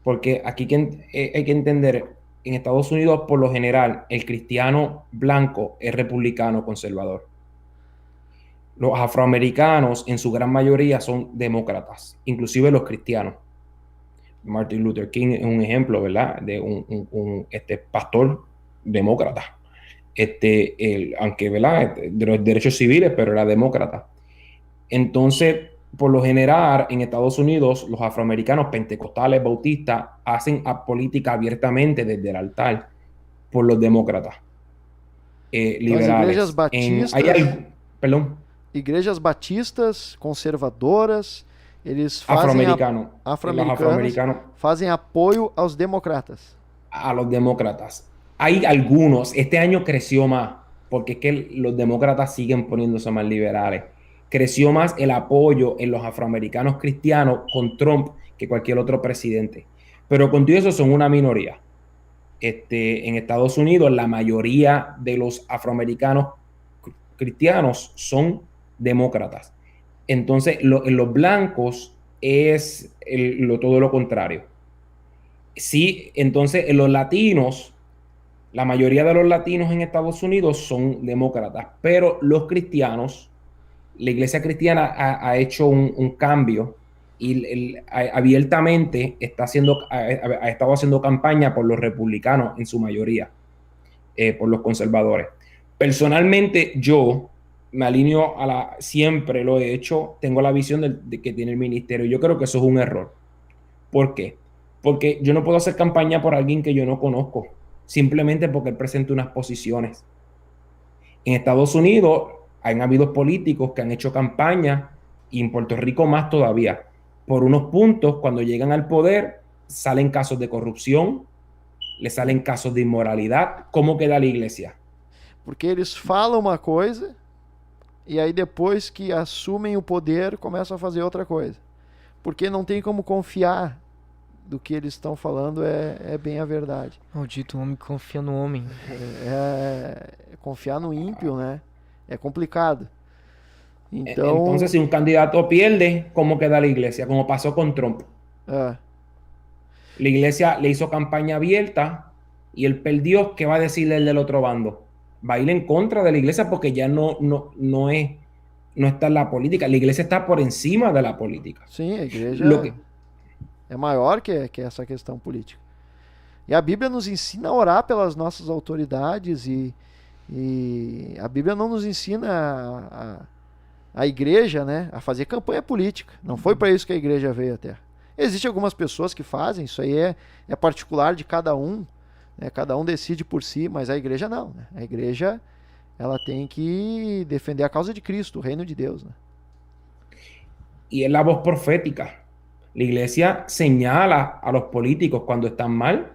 Porque aquí hay que entender, en Estados Unidos por lo general el cristiano blanco es republicano conservador. Los afroamericanos en su gran mayoría son demócratas, inclusive los cristianos. Martin Luther King es un ejemplo, ¿verdad? De un pastor demócrata. Aunque, ¿verdad? De los derechos civiles, pero era demócrata. Entonces, por lo general, en Estados Unidos, los afroamericanos pentecostales, bautistas, hacen política abiertamente desde el altar por los demócratas liberales. Igrejas batistas, igrejas batistas, conservadoras, eles fazem afro-americanos fazem apoio aos demócratas. A los demócratas. Hay algunos, este año creció más, porque es que los demócratas siguen poniéndose más liberales. creció más el apoyo en los afroamericanos cristianos con Trump que cualquier otro presidente. Pero con todo eso son una minoría. En Estados Unidos, la mayoría de los afroamericanos cristianos son demócratas. Entonces, en los blancos es todo lo contrario. Sí, entonces en los latinos, la mayoría de los latinos en Estados Unidos son demócratas, pero los cristianos, la iglesia cristiana ha hecho un cambio y abiertamente ha estado haciendo campaña por los republicanos en su mayoría, por los conservadores. Personalmente yo me alineo siempre lo he hecho, tengo la visión de que tiene el ministerio. Yo creo que eso es un error. ¿Por qué? Porque yo no puedo hacer campaña por alguien que yo no conozco, simplemente porque él presenta unas posiciones. En Estados Unidos han habido políticos que han hecho campaña, y en Puerto Rico más todavía. Por unos puntos, cuando llegan al poder, salen casos de corrupción, le salen casos de inmoralidad. ¿Cómo queda la iglesia? Porque eles falam uma coisa e aí depois que assumem o poder começam a fazer outra coisa. Porque não tem como confiar do que eles estão falando é bem a verdade. Maldito homem que confia no homem. Confiar no ímpio, né? É complicado. Então, entonces, si un candidato pierde, ¿cómo queda la iglesia? Como pasó con Trump. La iglesia le hizo campaña abierta y él perdió. ¿Qué va a decirle el del otro bando? Va a ir en contra de la iglesia porque ya no está en la política. La iglesia está por encima de la política. Sim, a igreja é maior que essa questão política. E a Bíblia nos ensina a orar pelas nossas autoridades e a Bíblia não nos ensina a igreja, né, a fazer campanha política. Não foi para isso que a igreja veio à Terra. Existem algumas pessoas que fazem, isso aí é particular de cada um, né, cada um decide por si, mas a igreja não. Né? A igreja ela tem que defender a causa de Cristo, o reino de Deus. Né? Y es la voz profética. La iglesia señala a los políticos cuando están mal,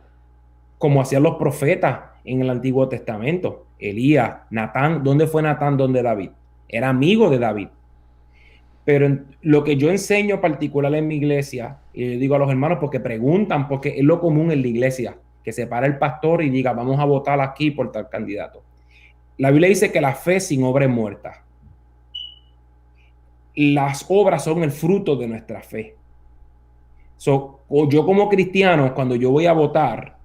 como hacían los profetas en el Antiguo Testamento. Elías, Natán. ¿Dónde fue Natán? ¿Dónde David? Era amigo de David. Pero lo que yo enseño particular en mi iglesia, y le digo a los hermanos porque preguntan, porque es lo común en la iglesia, que se para el pastor y diga, vamos a votar aquí por tal candidato. La Biblia dice que la fe sin obra es muerta. Las obras son el fruto de nuestra fe. Yo como cristiano, cuando yo voy a votar,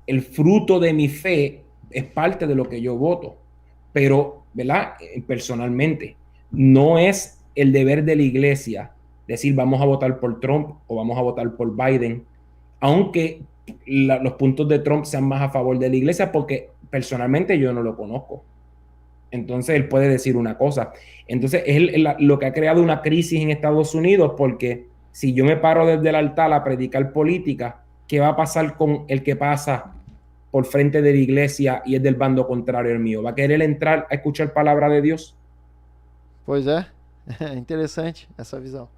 el fruto de mi fe es parte de lo que yo voto. Pero, ¿verdad? Personalmente, no es el deber de la iglesia decir vamos a votar por Trump o vamos a votar por Biden, aunque los puntos de Trump sean más a favor de la iglesia, porque personalmente yo no lo conozco. Entonces él puede decir una cosa. Entonces es lo que ha creado una crisis en Estados Unidos, porque si yo me paro desde el altar a predicar política, ¿qué va a pasar con el que pasa por frente de la iglesia y es del bando contrario al mío? ¿Va a querer entrar a escuchar palabra de Dios? Pois é interessante essa visão.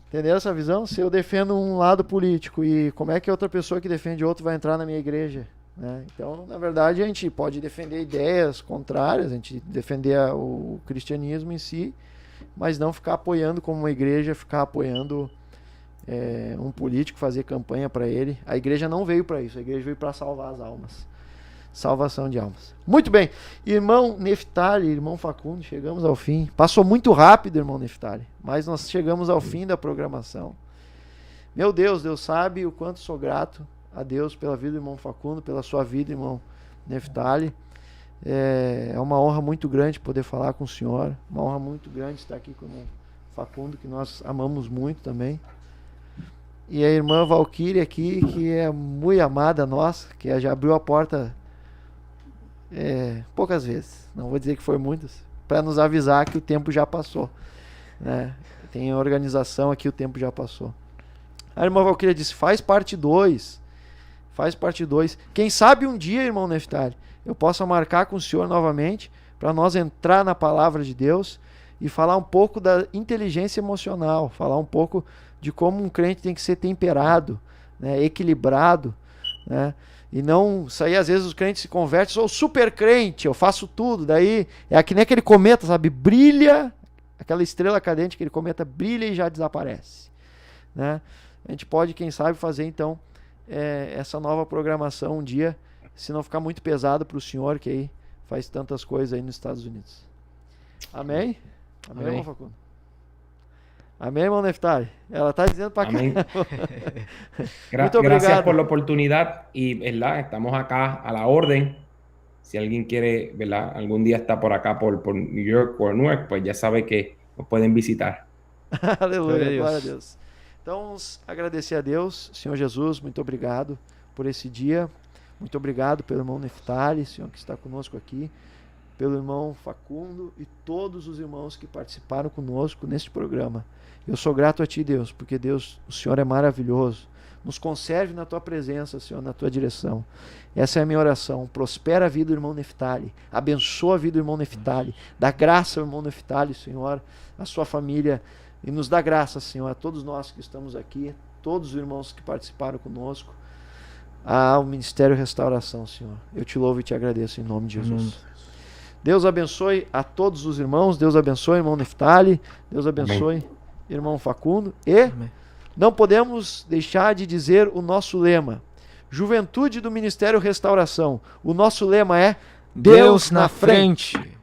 Entenderam essa visão? Se eu defendo um lado político e como é que outra pessoa que defende outro vai entrar na minha igreja? Né? Então, na verdade, a gente pode defender ideias contrárias, a gente defender o cristianismo em si, mas não ficar apoiando como uma igreja, ficar apoiando um político, fazer campanha para ele. A igreja não veio para isso, a igreja veio para salvar as almas. Salvação de almas. Muito bem, irmão Neftali, irmão Facundo, chegamos ao fim. Passou muito rápido, irmão Neftali, mas nós chegamos ao fim da programação. Meu Deus, Deus sabe o quanto sou grato a Deus pela vida do irmão Facundo, pela sua vida, irmão Neftali. É uma honra muito grande poder falar com o senhor, uma honra muito grande estar aqui com o irmão Facundo, que nós amamos muito também. E a irmã Valquíria aqui, que é muito amada nossa, que já abriu a porta poucas vezes, não vou dizer que foi muitas, para nos avisar que o tempo já passou. Né? Tem organização aqui, o tempo já passou. A irmã Valquíria disse, faz parte 2. Faz parte 2. Quem sabe um dia, irmão Neftali, eu possa marcar com o senhor novamente, para nós entrar na palavra de Deus e falar um pouco da inteligência emocional, falar um pouco de como um crente tem que ser temperado, né, equilibrado, né, e não sair, às vezes os crentes se convertem, sou super crente, eu faço tudo, daí é que nem aquele cometa, sabe, brilha, aquela estrela cadente, aquele cometa brilha e já desaparece, né? A gente pode, quem sabe, fazer então essa nova programação um dia, se não ficar muito pesado para o senhor que aí faz tantas coisas aí nos Estados Unidos. Amém? Amém, irmão Facundo? Amém, irmão Neftali? Ela está dizendo para cá. Muito gracias por la oportunidad y, ¿verdad? Estamos acá a la orden. Si alguien quiere, ¿verdad? Algún día está por acá, por New York o Newark, pues ya sabe que nos pueden visitar. Aleluia, glória a Deus. Então, vamos agradecer a Deus, Senhor Jesus, muito obrigado por esse dia. Muito obrigado pelo irmão Neftali, Senhor, que está conosco aqui, pelo irmão Facundo e todos os irmãos que participaram conosco neste programa. Eu sou grato a Ti, Deus, porque Deus, o Senhor é maravilhoso. Nos conserve na Tua presença, Senhor, na Tua direção. Essa é a minha oração. Prospera a vida do irmão Neftali. Abençoa a vida do irmão Neftali. Dá graça ao irmão Neftali, Senhor, a sua família. E nos dá graça, Senhor, a todos nós que estamos aqui, todos os irmãos que participaram conosco, ao Ministério Restauração, Senhor. Eu te louvo e te agradeço em nome de Jesus. Deus abençoe a todos os irmãos. Deus abençoe irmão Neftali. Deus abençoe irmão Facundo. E Amém. Não podemos deixar de dizer o nosso lema. Juventude do Ministério Restauração. O nosso lema é Deus na frente. Aleluia.